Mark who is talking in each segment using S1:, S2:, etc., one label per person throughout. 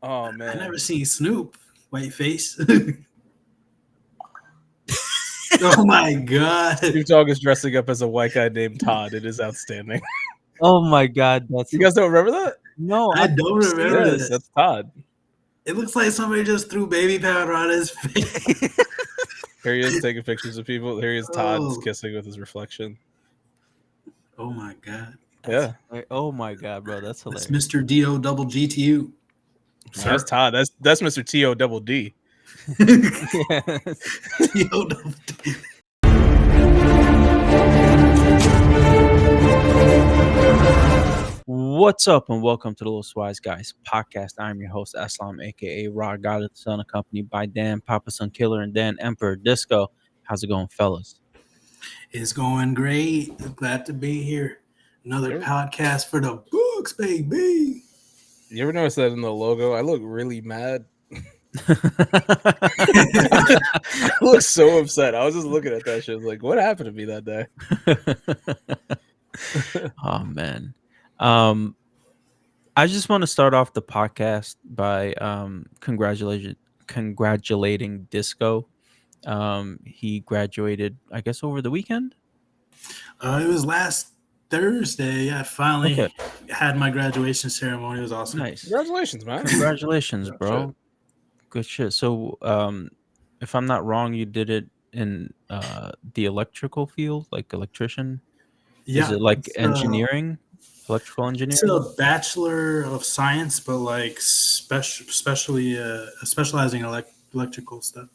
S1: Oh
S2: I
S1: man,
S2: never seen Snoop. White face. Oh my god.
S1: Snoop Dogg is dressing up as a white guy named Todd. It is outstanding.
S3: Oh my god, that's
S1: You guys don't remember that?
S3: no,
S2: I
S3: I've
S2: don't
S3: never seen
S2: remember
S1: Yes,
S2: this.
S1: that's Todd.
S2: It looks like somebody just threw baby powder on his face.
S1: Here he is taking pictures of people. Here he is, Todd is
S2: Oh.
S1: kissing with his reflection.
S2: Oh my god.
S1: Yeah,
S3: Oh my god, bro, that's
S2: That's
S3: hilarious.
S2: Mr. D.O. double GTU.
S1: that's Todd. That's Mr. T.O. Double D.
S3: Yes.
S2: D.O. double D.
S3: What's up, and welcome to the Los Wise Guys podcast. I'm your host, Eslam, aka Raw God of the Sun, accompanied by Dan, Papa Sun Killer, and Dan Emperor Disco. How's it going, fellas?
S2: It's going great. Glad to be here. Another podcast for the books, baby.
S1: You ever notice that in the logo? I look really mad. I look so upset. I was just looking at that shit. Like, what happened to me that day?
S3: Oh man. I just want to start off the podcast by congratulating Disco. He graduated, I guess, over the weekend.
S2: It was last Thursday. I finally had my graduation ceremony. It was awesome.
S3: Nice.
S1: Congratulations, man.
S3: Congratulations, bro.
S1: Shit.
S3: Good shit. So, if I'm not wrong, you did it in the electrical field, like electrician.
S2: Yeah.
S3: Is it like
S2: it's,
S3: engineering, electrical engineering?
S2: It's a Bachelor of Science, but like specializing in electrical stuff.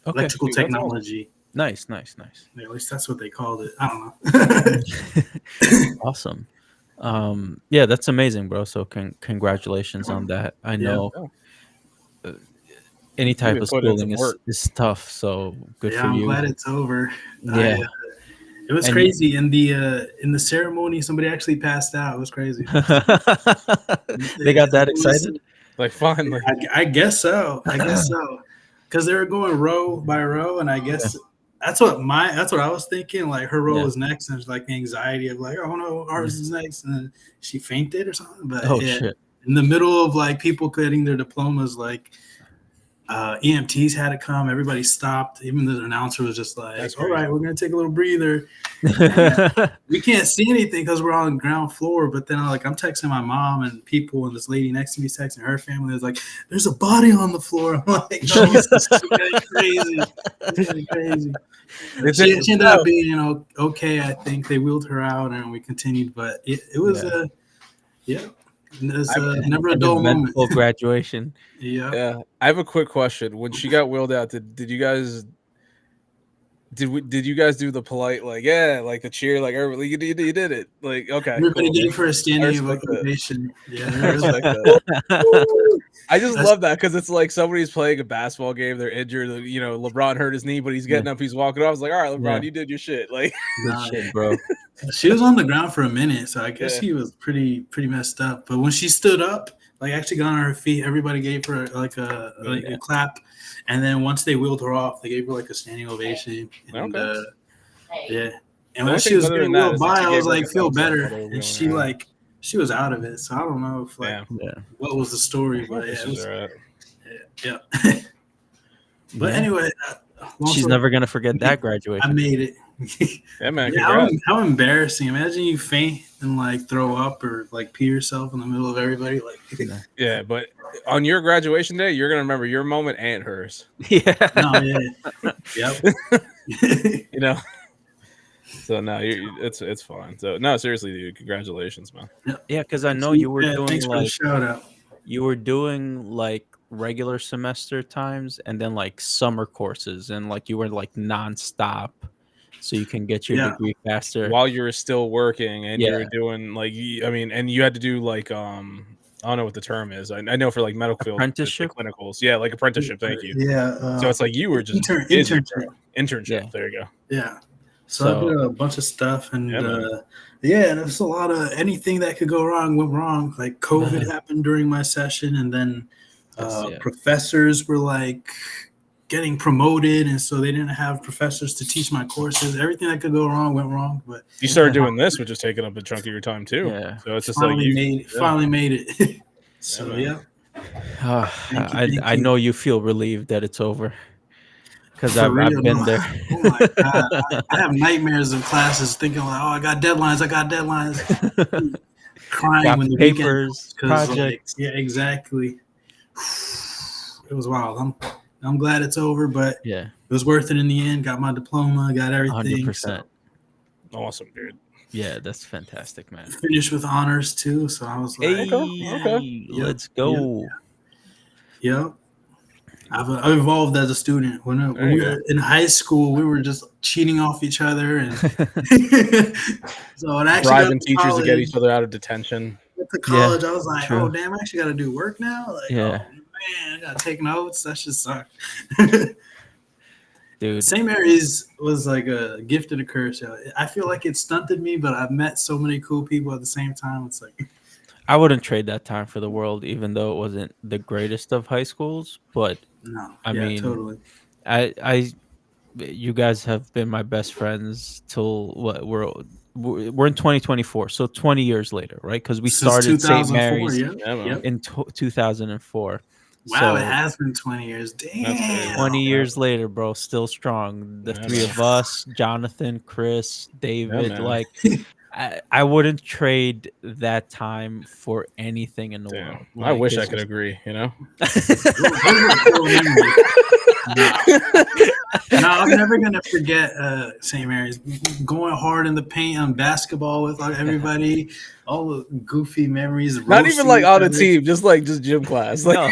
S3: Okay.
S2: Electrical
S1: Dude, that's
S2: technology.
S3: Nice.
S2: Yeah, at least that's what they called it. I don't know.
S3: Awesome. Yeah, that's amazing, bro. So congratulations on that. I know any type of
S1: put in
S3: schooling
S1: some work.
S3: is tough, so good
S2: Yeah,
S3: for
S2: I'm
S3: you.
S2: glad it's over.
S3: Yeah.
S2: It was
S3: And-
S2: crazy in the ceremony. Somebody actually passed out. It was crazy.
S3: They got that excited?
S1: Like, finally.
S2: I guess so. Because they were going row by row, and I guess that's what I was thinking. Like her row was next, and it's like the anxiety of like, oh no, ours is next, and then she fainted or something. But
S3: Shit.
S2: in the middle of like people getting their diplomas, like EMTs had to come. Everybody stopped. Even the announcer was just like, all right, we're gonna take a little breather. We can't see anything because we're on the ground floor. But then I'm texting my mom and people, and this lady next to me is texting her family. It's like, there's a body on the floor. I'm like, no, this is crazy. This is crazy. She ended up being okay. I think they wheeled her out and we continued. But it was It's never a dull moment.
S3: Graduation.
S1: Yeah. I have a quick question. When she got wheeled out, did you guys did you guys do the polite like the cheer like everybody you did it like okay
S2: everybody
S1: cool,
S2: gave her a standing ovation.
S1: I respect that. I just love that because it's like somebody's playing a basketball game, they're injured, LeBron hurt his knee, but he's getting up, he's walking off. I was like, all right, LeBron, you did your shit. Like,
S3: good shit, bro.
S2: She was on the ground for a minute, so I guess she was pretty messed up. But when she stood up, like actually got on her feet, everybody gave her like a clap. And then once they wheeled her off, they gave her like a standing ovation. And, and when she was getting wheeled by, I was like, feel better. And she was out of it. So I don't know if what was the story, but yeah. But anyway,
S3: she's never gonna forget that graduation.
S2: I made it.
S1: Yeah, man.
S2: How embarrassing! Imagine you faint and like throw up or like pee yourself in the middle of everybody. Like,
S1: yeah, but on your graduation day, you're gonna remember your moment and hers.
S3: Yeah.
S2: No, yeah.
S1: Yep. So no, it's fine. So no, seriously, dude, congratulations, man.
S3: Yeah, because I know you were doing
S2: thanks for the shout out.
S3: You were doing like regular semester times and then like summer courses, and like you were like nonstop, so you can get your degree faster
S1: while you're still working, and you're doing and you had to do like I don't know what the term is. I know for like medical field
S3: apprenticeship
S1: clinicals, like apprenticeship. Thank you.
S2: Yeah.
S1: So it's like you were just internship.
S3: Yeah.
S1: There you go.
S2: Yeah. So I did a bunch of stuff, and there's a lot of anything that could go wrong went wrong. Like COVID happened during my session, and then professors were like getting promoted, and so they didn't have professors to teach my courses. Everything that could go wrong went wrong. But
S1: you started doing this, which is taking up a chunk of your time too.
S3: Yeah.
S1: So it's just
S2: finally made it. So
S3: I know you feel relieved that it's over because
S2: For real,
S3: I've been
S2: no.
S3: there.
S2: Oh my god, I have nightmares of classes thinking like, oh, I got deadlines. Crying
S3: Got
S2: when the weekend comes
S3: papers,
S2: because, like,
S3: projects.
S2: yeah, exactly. It was wild. I'm glad it's over, but
S3: Yeah,
S2: it was worth it in the end. Got my diploma, got everything.
S3: 100%.
S2: So
S1: Awesome, dude.
S3: Yeah, that's fantastic, man.
S2: finished with honors too. So I was like,
S3: Hey,
S2: yep,
S3: let's go.
S2: yep. I've evolved as a student. When we were in high school, we were just cheating off each other, and so when I actually got
S1: Bribing
S2: to
S1: teachers to get
S2: college,
S1: each other out of detention.
S3: Yeah,
S2: I was like,
S3: true.
S2: oh damn, I actually got to do work now. Like,
S3: Yeah.
S2: oh man, I got to take notes. That should suck.
S3: Dude,
S2: St. Mary's was like a gift and a curse. I feel like it stunted me, but I've met so many cool people at the same time. It's like,
S3: I wouldn't trade that time for the world, even though it wasn't the greatest of high schools. But
S2: no,
S3: I
S2: yeah,
S3: mean,
S2: totally.
S3: I you guys have been my best friends till what we're in 2024, so 20 years later, right? Because we
S2: Since
S3: started St.
S2: 2004,
S3: Mary's
S2: yep,
S1: Yeah, man.
S2: yep.
S3: in 2004.
S2: Wow, it
S3: So
S2: has been 20 years.
S1: That's crazy.
S2: Damn.
S3: 20
S1: Yeah,
S3: years later, bro, still strong. The
S1: yeah,
S3: three
S1: man.
S3: of us, Jonathan, Chris,
S1: Yeah,
S3: David,
S1: man.
S3: like I wouldn't trade that time for anything in the
S1: Damn.
S3: world.
S1: I
S3: Like
S1: wish I
S3: it's
S1: could agree, you know?
S2: Those were cool memories. No, no, I'm never gonna forget St. Mary's going hard in the paint on basketball with everybody. All the goofy memories,
S1: Not even
S2: roasting
S1: like
S2: each
S1: on a
S2: other,
S1: team, just gym class. Like
S3: no.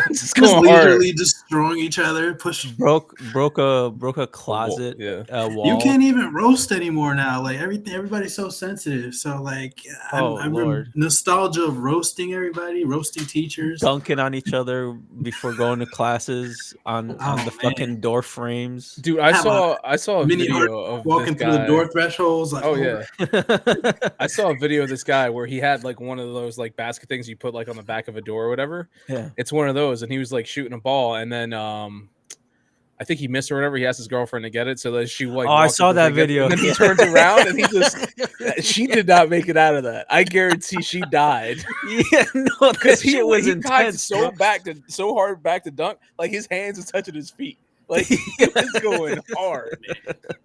S1: just
S2: just
S1: going hard.
S2: leisurely destroying each other. Push.
S3: broke a closet
S1: Yeah.
S2: You
S3: wall.
S2: can't even roast anymore now. Like everybody's so sensitive. So like,
S3: Oh
S2: I remember
S3: Lord.
S2: nostalgia of roasting everybody, roasting teachers.
S3: Dunking on each other before going to classes on the
S2: Oh man,
S3: fucking door frames.
S1: Dude,
S2: have a
S1: I saw a
S2: mini heart
S1: video of this
S2: walking through the
S1: guy.
S2: door thresholds. Like,
S1: Oh
S2: oh,
S1: yeah. I saw a video of this guy where he had like one of those like basket things you put like on the back of a door or whatever.
S3: Yeah.
S1: It's one of those, and he was like shooting a ball, and then I think he missed or whatever. He asked his girlfriend to get it, so that she like
S3: Oh, I
S1: walks up
S3: saw
S1: to say,
S3: that
S1: "Get it,"
S3: video.
S1: and then he turns around and he just she did not make it out of that. I guarantee she died
S3: Yeah, no, that
S1: because
S3: shit was
S1: he tied
S3: intense,
S1: so
S3: bro.
S1: so hard back to dunk, like his hands was touching his feet, like he was going hard.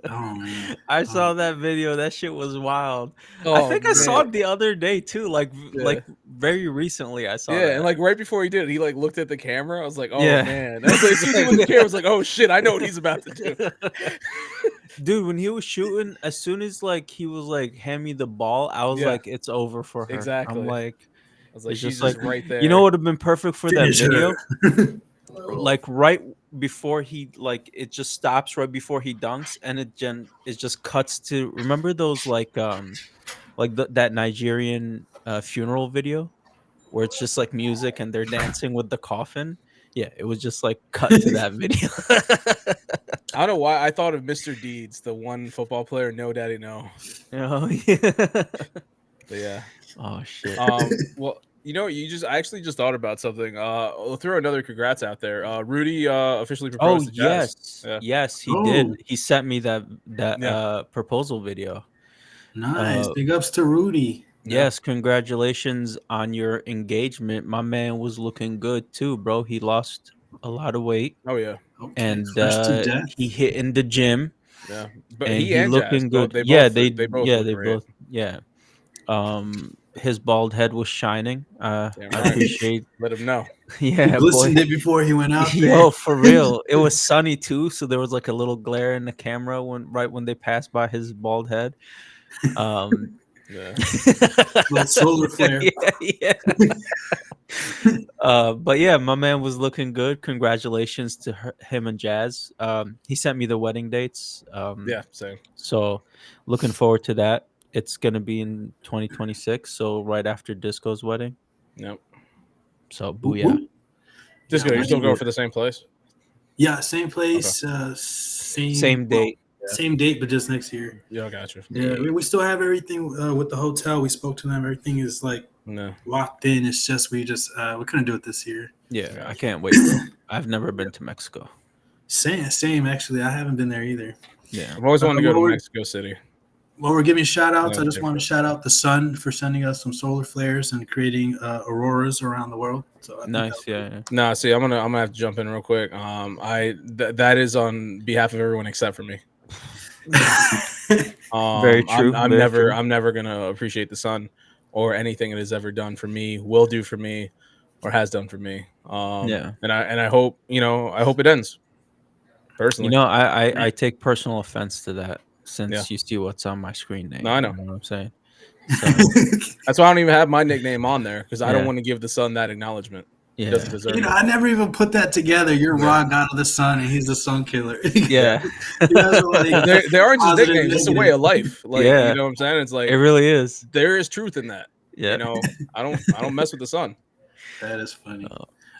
S2: oh man.
S3: I saw that video. That shit was wild. I
S1: Oh
S3: think I saw
S1: man,
S3: it the other day too. Like
S1: yeah.
S3: very recently I saw
S1: Yeah, and
S3: that.
S1: like right before he did it, he like looked at the camera. I was like, "Oh
S3: Yeah.
S1: man!" I was like, as soon as he looked at the camera, I was like, "Oh shit! I know what he's about to do."
S3: Dude, when he was shooting, as soon as like he was like, hand me the ball, I was
S1: Yeah,
S3: like, it's over for her. I'm
S1: exactly. I
S3: like,
S1: was like,
S3: it's
S1: "She's
S3: just
S1: just
S3: like,
S1: right
S3: you know
S1: there."
S3: what would have been perfect for that
S2: Finish
S3: video?
S2: her.
S3: Like right before he like it just stops right before he dunks and it just cuts to remember those like that Nigerian funeral video where it's just like music and they're dancing with the coffin. Yeah, it was just like cut to that video.
S1: I don't know why I thought of Mr. Deeds, the one football player. No, Daddy, no.
S3: Oh yeah.
S1: But yeah.
S3: Oh shit.
S1: Well, you know, I actually just thought about something. We'll throw another congrats out there. Rudy officially
S3: Oh
S1: proposed to Jazz.
S3: yes,
S1: Yeah.
S3: yes, he did.
S2: Oh,
S3: He sent me that
S1: Yeah.
S3: proposal video.
S2: nice. Big ups to Rudy.
S1: Yeah.
S3: Yes, congratulations on your engagement. My man was looking good too, bro. He lost a lot of weight
S1: Oh yeah.
S2: Okay,
S3: and
S2: fresh to death.
S3: he hit in the gym
S1: Yeah. But
S3: and
S1: he
S3: he
S1: and Jazz,
S3: looking good.
S1: they
S3: Yeah,
S1: both
S3: they
S1: they both
S3: yeah,
S1: look
S3: they
S1: great.
S3: both yeah. His bald head was shining.
S1: Damn
S3: I
S1: right.
S3: appreciate
S1: Let him know.
S2: He
S3: yeah, boy.
S2: glistened it before he went out there.
S3: Yo, for real. It was sunny too, so there was like a little glare in the camera when they passed by his bald head. Um
S1: Yeah.
S2: Little solar flare.
S3: yeah. But yeah, my man was looking good. Congratulations to him and Jazz. He sent me the wedding dates.
S1: Yeah. Same.
S3: So looking forward to that. It's gonna be in 2026, so right after Disco's wedding.
S1: Yep.
S3: So
S2: Whoop,
S3: booyah.
S2: whoop.
S1: Just
S2: Yeah,
S1: go. You're still going
S2: man.
S1: for the same place.
S2: Yeah, same
S1: Okay.
S2: place,
S3: Same date.
S2: same date, but just next year.
S1: Yeah, I got you.
S2: Yeah, we still have everything with the hotel. We spoke to them. Everything is like
S1: No.
S2: locked in. It's just we couldn't do it this year.
S3: Yeah, I can't wait, bro. I've never been to Mexico.
S2: Same. Actually, I haven't been there either.
S3: Yeah.
S1: I've always wanted to go to
S2: Well,
S1: Mexico City.
S2: While we're giving shout outs, I just want to shout out the sun for sending us some solar flares and creating auroras around the world. So
S3: nice, yeah.
S1: Nah, see, I'm gonna have to jump in real quick. That is on behalf of everyone except for me.
S3: Very true.
S1: I'm never gonna appreciate the sun or anything it has ever done for me, will do for me, or has done for me. And I hope it ends. Personally,
S3: I take personal offense to that since you see what's on my screen name.
S1: No, I know.
S3: You know what I'm saying?
S1: So that's why I don't even have my nickname on there, because I don't want to give the sun that acknowledgement.
S3: Yeah.
S1: He doesn't deserve it.
S2: I never even put that together. You're Ra, God of the Sun, and he's the sun killer.
S3: Yeah.
S2: You guys are like,
S1: they aren't just nicknames. It's a way of life. Like,
S3: Yeah.
S1: you know what I'm saying? It's like,
S3: it really is.
S1: There is truth in that.
S3: Yeah.
S1: You know, I don't mess with the sun.
S2: That is funny.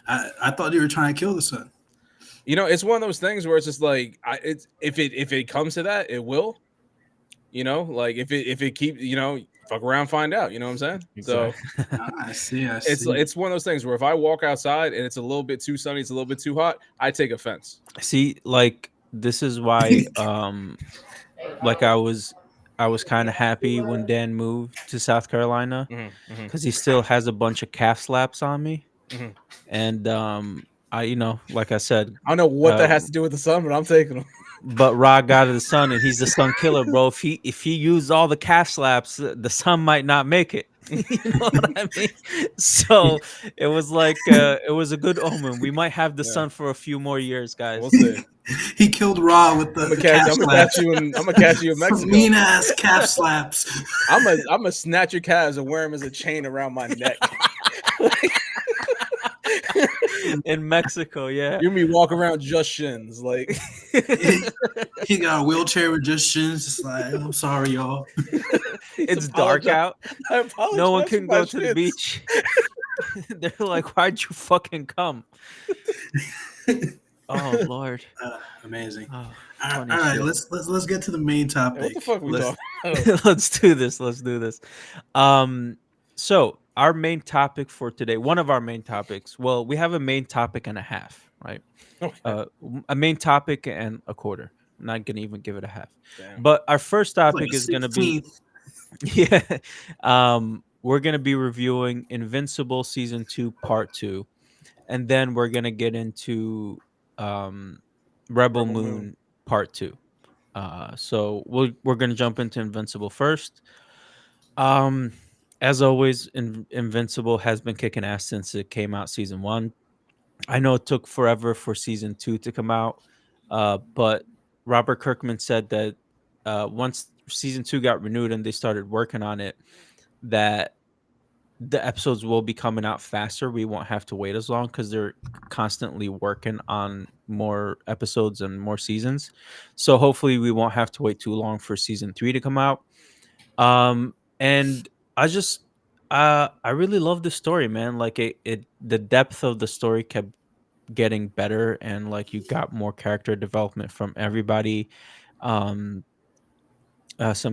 S2: I thought you were trying to kill the sun.
S1: You know, it's one of those things where it's just like, if it comes to that, it will. You know, like if it keeps, fuck around, find out. You know what I'm saying?
S3: Exactly.
S1: So
S2: I see.
S1: It's one of those things where if I walk outside and it's a little bit too sunny, it's a little bit too hot, I take offense.
S3: See, like this is why, like I was kind of happy when Dan moved to South Carolina because he still has a bunch of calf slaps on me, and I, like I said,
S1: I don't know what that has to do with the sun, but I'm taking them.
S3: But Rod got the sun, and he's the sun killer, bro. If he used all the calf slaps, the sun might not make it. You know what I mean? So it was like it was a good omen. We might have the sun for a few more years, guys.
S1: We'll see.
S2: He killed Ra with the
S1: I'm gonna catch you in Mexico.
S2: Mean ass calf slaps.
S1: I'm gonna snatch your calves and wear them as a chain around my neck.
S3: In Mexico, yeah.
S1: You mean walk around just shins, like
S2: he got a wheelchair with just shins. Just like, I'm sorry, y'all.
S3: It's dark out. No one can go to the beach. They're like, why'd you fucking come? Oh Lord,
S2: amazing. All right, let's get to the main topic.
S1: What the fuck we talking about?
S3: Let's do this. So our main topic for today, one of our main topics. Well, we have a main topic and a half, right? Okay. A main topic and a quarter. I'm not gonna even give it a half. Damn. But our first topic is gonna be, we're gonna be reviewing Invincible season 2, part 2, and then we're gonna get into Rebel Moon part 2. So we're gonna jump into Invincible first. As always, Invincible has been kicking ass since it came out season 1. I know it took forever for season 2 to come out, but Robert Kirkman said that once season 2 got renewed and they started working on it, that the episodes will be coming out faster. We won't have to wait as long because they're constantly working on more episodes and more seasons. So hopefully we won't have to wait too long for season 3 to come out. And I really love the story, man. Like the depth of the story kept getting better, and like you got more character development from everybody, some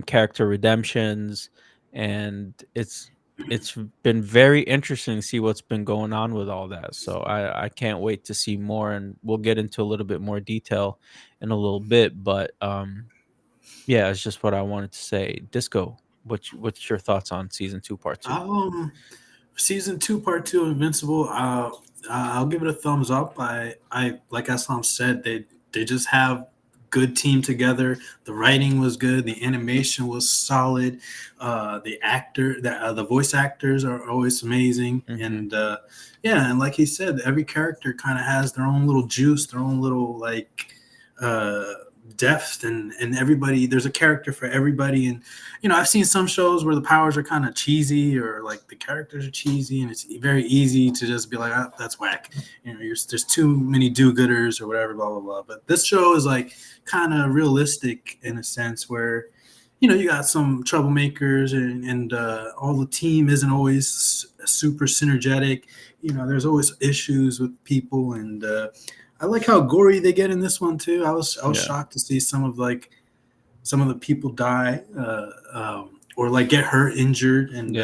S3: character redemptions, and it's been very interesting to see what's been going on with all that. So I can't wait to see more, and we'll get into a little bit more detail in a little bit. But yeah, it's just what I wanted to say. Disco, what's your thoughts on season 2, part 2?
S2: Season 2, part 2, Invincible. I'll give it a thumbs up. I like Eslam said, they just have good team together. The writing was good. The animation was solid. The voice actors are always amazing. And and like he said, every character kind of has their own little juice, their own little like depth, and everybody, there's a character for everybody. And I've seen some shows where the powers are kind of cheesy, or like the characters are cheesy, and it's very easy to just be like, that's whack. There's too many do-gooders or whatever, blah blah blah. But this show is like kind of realistic in a sense where you got some troublemakers, and all the team isn't always super synergetic. There's always issues with people, and I like how gory they get in this one too. I was shocked to see some of the people die, or like get hurt, injured, and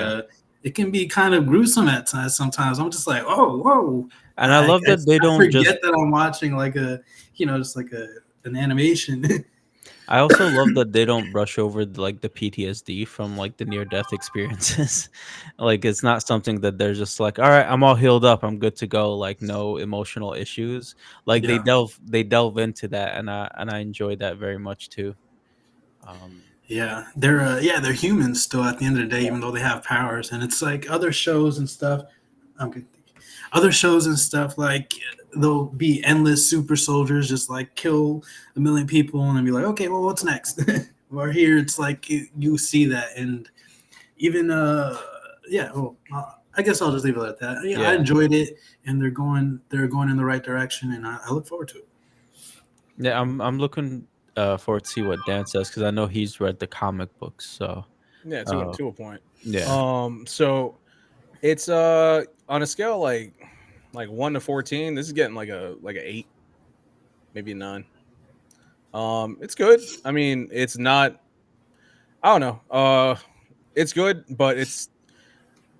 S2: it can be kind of gruesome at times. Sometimes I'm just like, oh, whoa!
S3: And I love that they don't
S2: forget that I'm watching like just like an animation.
S3: I also love that they don't brush over like the PTSD from like the near death experiences. Like it's not something that they're just like, all right, I'm all healed up, I'm good to go. Like no emotional issues. Like
S2: Yeah.
S3: they delve into that, and I enjoy that very much too. Um,
S2: They're humans still at the end of the day, even though they have powers. And it's like other shows and stuff. I'm good. Other shows and stuff like they'll be endless super soldiers, just like kill a million people, and then be like, okay, well, what's next? Or here, it's like you see that, and even yeah. Well, I guess I'll just leave it at that. Yeah, I
S3: yeah,
S2: enjoyed it, and they're going in the right direction, and I look forward to it.
S3: yeah. I'm looking forward to see what Dan says because I know he's read the comic books. So
S1: Yeah,
S3: uh,
S1: to a point.
S3: yeah.
S1: So it's on a scale like 1 to 14. This is getting like a 8, maybe a 9. It's good. I mean, it's not. I don't know. It's good, but it's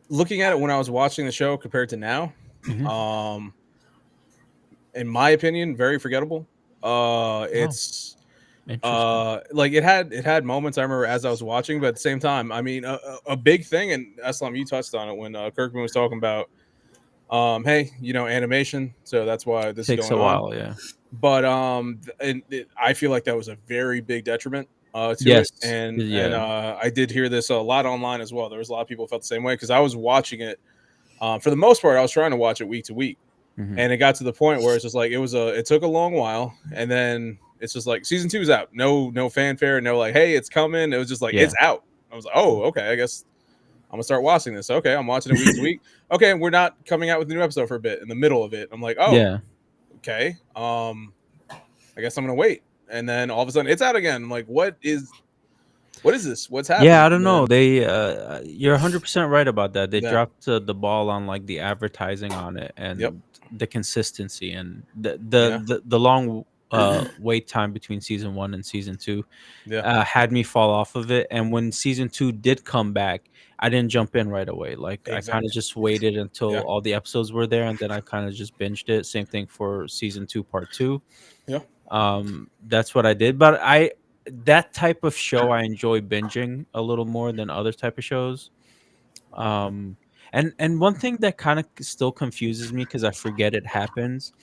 S1: looking at it when I was watching the show compared to now.
S3: Hmm.
S1: Um, in my opinion, very forgettable.
S3: Oh,
S1: It's
S3: interesting.
S1: like it had moments I remember as I was watching, but at the same time, I mean, a big thing, and Eslam, you touched on it when Kirkman was talking about, hey, animation, so that's why this is
S3: Takes
S1: going
S3: a
S1: on.
S3: while. Yeah.
S1: But I feel like that was a very big detriment to it,
S3: Yes.
S1: and
S3: Yeah.
S1: I did hear this a lot online as well. There was a lot of people who felt the same way because I was watching it. For the most part, I was trying to watch it week to week,
S3: Hmm.
S1: and it got to the point where it's just like it took a long while, and then it's just like season 2's out, no fanfare, no like, hey, it's coming. It was just like
S3: Yeah.
S1: it's out. I was like, oh, okay, I guess I'm gonna start watching this. Okay, I'm watching it week to week. Okay, we're not coming out with a new episode for a bit in the middle of it. I'm like, oh,
S3: Yeah.
S1: okay. I guess I'm gonna wait. And then all of a sudden it's out again. I'm like, what is this? What's
S3: Yeah,
S1: happening?
S3: I don't
S1: And
S3: know.
S1: then
S3: You're 100% right about that. They
S1: yeah,
S3: dropped the ball on like the advertising on it
S1: yep,
S3: and the consistency and
S1: yeah,
S3: the long wait time between season 1 and season 2
S1: yeah,
S3: had me fall off of it. And when season 2 did come back, I didn't jump in right away. Like I kind of
S1: exactly.
S3: just waited until
S1: Yeah,
S3: all the episodes were there, and then I kind of just binged it. Same thing for season 2 part 2.
S1: yeah,
S3: That's what I did, but I that type of show I enjoy binging a little more than other type of shows. um and one thing that kind of still confuses me because I forget it happens,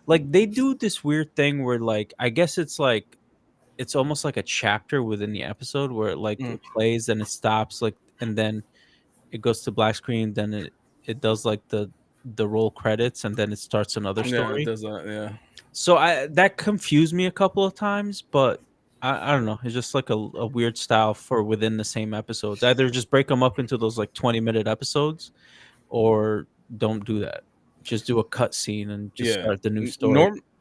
S3: like they do this weird thing where like I guess it's like it's almost like a chapter within the episode where
S1: mm,
S3: it plays and it stops, like, and then it goes to black screen, then it does like the roll credits, and then it starts another
S1: yeah. It
S3: story.
S1: does that. Yeah,
S3: So I that confused me a couple of times, but I don't know. It's just like a weird style for within the same episodes. Either just break them up into those like 20-minute episodes, or don't do that. Just do a cut scene and just
S1: yeah.
S3: start the new story.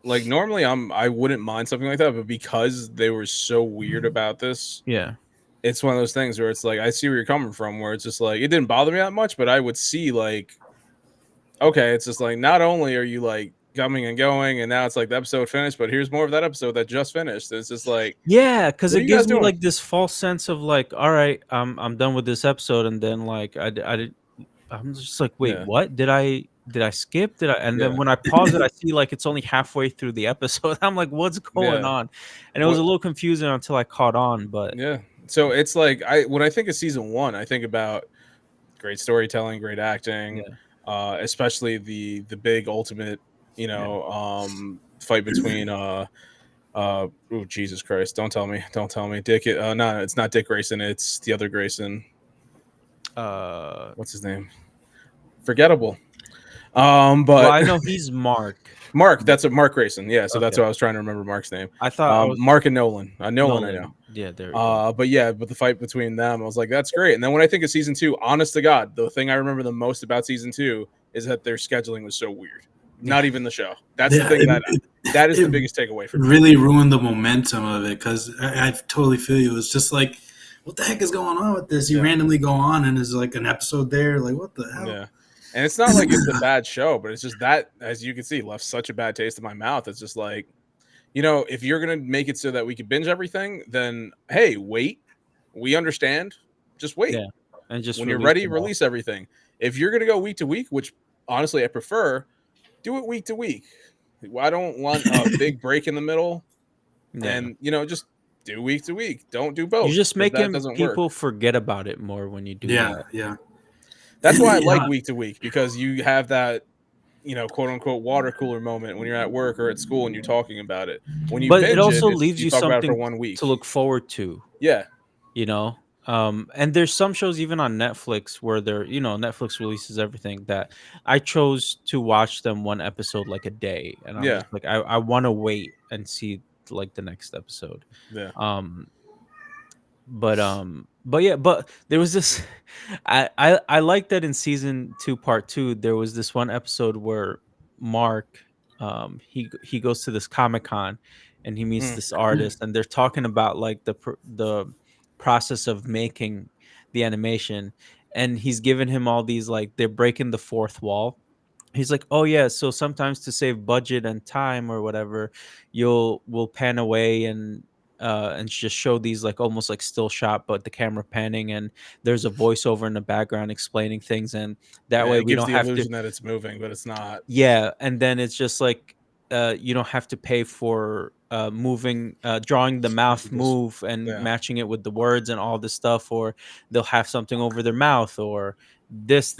S1: Normally I wouldn't mind something like that, but because they were so weird about this,
S3: Yeah.
S1: it's one of those things where it's like I see where you're coming from. Where it's just like it didn't bother me that much, but I would see like, okay, it's just like not only are you like coming and going, and now it's like the episode finished, but here's more of that episode that just finished. It's just like,
S3: Yeah, because
S1: what
S3: it
S1: are you guys
S3: gives me
S1: doing?
S3: like this false sense of like, all right, I'm done with this episode, and then like I'm just like, wait,
S1: Yeah,
S3: what? Did I skip? Did I? And then
S1: yeah,
S3: when I pause it, I see like it's only halfway through the episode. I'm like, what's going
S1: yeah.
S3: on? And it was
S1: What?
S3: a little confusing until I caught on. But
S1: Yeah. So it's like when I think of season 1, I think about great storytelling, great acting,
S3: yeah,
S1: especially the big ultimate,
S3: yeah.
S1: fight between oh Jesus Christ, don't tell me, Dick. No, it's not Dick Grayson, it's the other Grayson.
S3: Uh,
S1: What's his name? Forgettable.
S3: well,
S1: But
S3: I know he's Mark.
S1: Mark, that's a Mark Grayson. Yeah, so that's
S3: Okay,
S1: what I was trying to remember Mark's name.
S3: I thought I was
S1: Mark and Nolan. Nolan, I know.
S3: Nolan. Yeah, there we go.
S1: But yeah, but the fight between them, I was like, that's great. And then when I think of season 2, honest to God, the thing I remember the most about season 2 is that their scheduling was so weird.
S3: Yeah,
S1: Not even the show. That's the
S2: Yeah,
S1: thing that is the
S2: it
S1: biggest takeaway for me.
S2: really ruined the momentum of it because I totally feel you. It's just like, what the heck is going on with this? You
S1: Yeah,
S2: randomly go on and there's like an episode there. Like, what the hell?
S1: yeah. And it's not like it's a bad show, but it's just that, as you can see, left such a bad taste in my mouth. It's just like, if you're gonna make it so that we can binge everything, then hey, wait. We understand. Just wait.
S3: yeah, and just
S1: When you're
S3: release
S1: ready,
S3: them all.
S1: release everything. If you're gonna go week to week, which honestly I prefer, do it week to week. I don't want a big break in the middle,
S3: Yeah,
S1: and just do week to week. Don't do
S3: You're
S1: both
S3: just
S1: because that
S3: making
S1: doesn't work.
S3: people forget about it more when you do
S2: Yeah,
S3: that.
S2: yeah.
S1: That's why I like
S2: Yeah,
S1: week to week because you have that, quote unquote water cooler moment when you're at work or at school and you're talking about it. When you
S3: But it
S1: binge it,
S3: also
S1: it's
S3: leaves
S1: you
S3: you
S1: talk about it for
S3: something
S1: one
S3: to
S1: week.
S3: look forward to,
S1: Yeah,
S3: you know? And there's some shows even on Netflix where Netflix releases everything that I chose to watch them one episode like a day. And I'm
S1: yeah,
S3: just like, I want to wait and see like the next episode.
S1: yeah.
S3: Um, but yeah, but there was this I like that in season 2 part 2 there was this one episode where Mark he goes to this Comic-Con and he meets
S1: Mm,
S3: this artist and they're talking about like the process of making the animation, and he's giving him all these, like, they're breaking the fourth wall. He's like, "Oh yeah, so sometimes to save budget and time or whatever, we'll pan away and just show these, like, almost like still shot, but the camera panning, and there's a voiceover in the background explaining things, and that
S1: yeah,
S3: way
S1: it
S3: we
S1: gives
S3: don't
S1: the
S3: have to."
S1: illusion that it's moving, but it's not.
S3: Yeah, and then it's just like, you don't have to pay for, drawing the mouth
S1: Because
S3: move and
S1: yeah,
S3: matching it with the words and all this stuff, or they'll have something over their mouth, or this,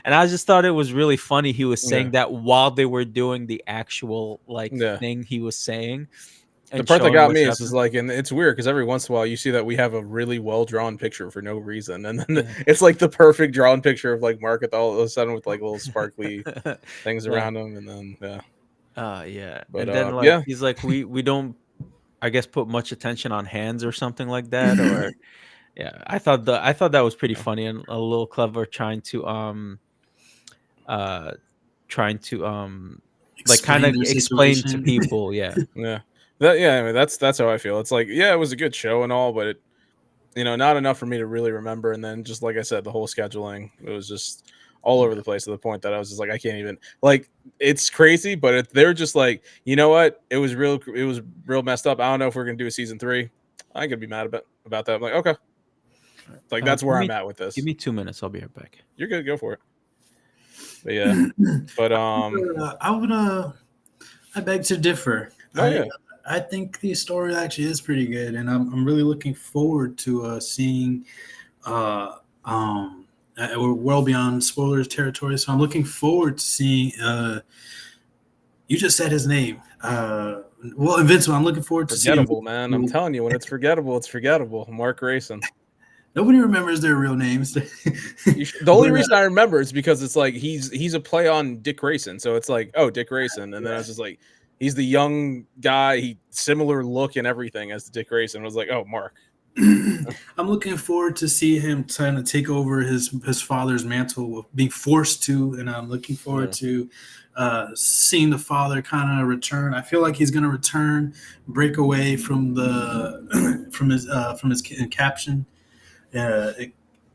S3: and I just thought it was really funny he was
S1: yeah,
S3: saying that while they were doing the actual, like,
S1: yeah.
S3: thing he was saying
S1: The
S3: and
S1: part that
S3: showing
S1: got
S3: what's
S1: me is
S3: happening.
S1: like, and it's weird because every once in a while you see that we have a really well drawn picture for no reason, and then
S3: Yeah.
S1: it's like the perfect drawn picture of like Mark at all of a sudden with like little sparkly things
S3: Yeah.
S1: around him, and then yeah,
S3: Yeah,
S1: but
S3: and then, like,
S1: yeah,
S3: he's like, "We don't, I guess, put much attention on hands or something like that," or yeah, I thought that was pretty
S1: yeah,
S3: funny and a little clever uh trying to like kind
S2: explain
S3: of
S2: their
S3: explain to
S2: situation.
S3: people, yeah.
S1: yeah, yeah. I mean, that's how I feel. It's like yeah, it was a good show and all, but it not enough for me to really remember. And then just like I said, the whole scheduling it was just all over the place to the point that I was just like I can't even like it's crazy, but they're just like what it was real messed up. I don't know if we're gonna do a season 3. I could be mad about that. I'm like okay. Like that's
S3: Give
S1: where I'm
S3: me
S1: at with
S3: give
S1: this.
S3: me 2 minutes, I'll be right back.
S1: You're good, go for it. But yeah, but
S2: I would I beg to differ.
S1: oh yeah,
S2: I think the story actually is pretty good, and I'm really looking forward to seeing. Uh, we're well beyond spoilers territory, so I'm looking forward to seeing. You just said his name. Well, Invincible. I'm looking forward to seeing.
S1: forgettable, man. I'm telling you, when it's forgettable, it's forgettable. Mark Grayson.
S2: Nobody remembers their real names.
S1: The only
S2: But,
S1: reason I remember is because it's like he's a play on Dick Grayson, so it's like oh Dick Grayson, and then I was just like he's the young guy, he similar look and everything as Dick Grayson. I was like oh Mark,
S2: I'm looking forward to see him trying to take over his father's mantle, of being forced to, and I'm looking forward
S1: yeah,
S2: to seeing the father kind of return. I feel like he's going to return, break away from the from his caption, uh,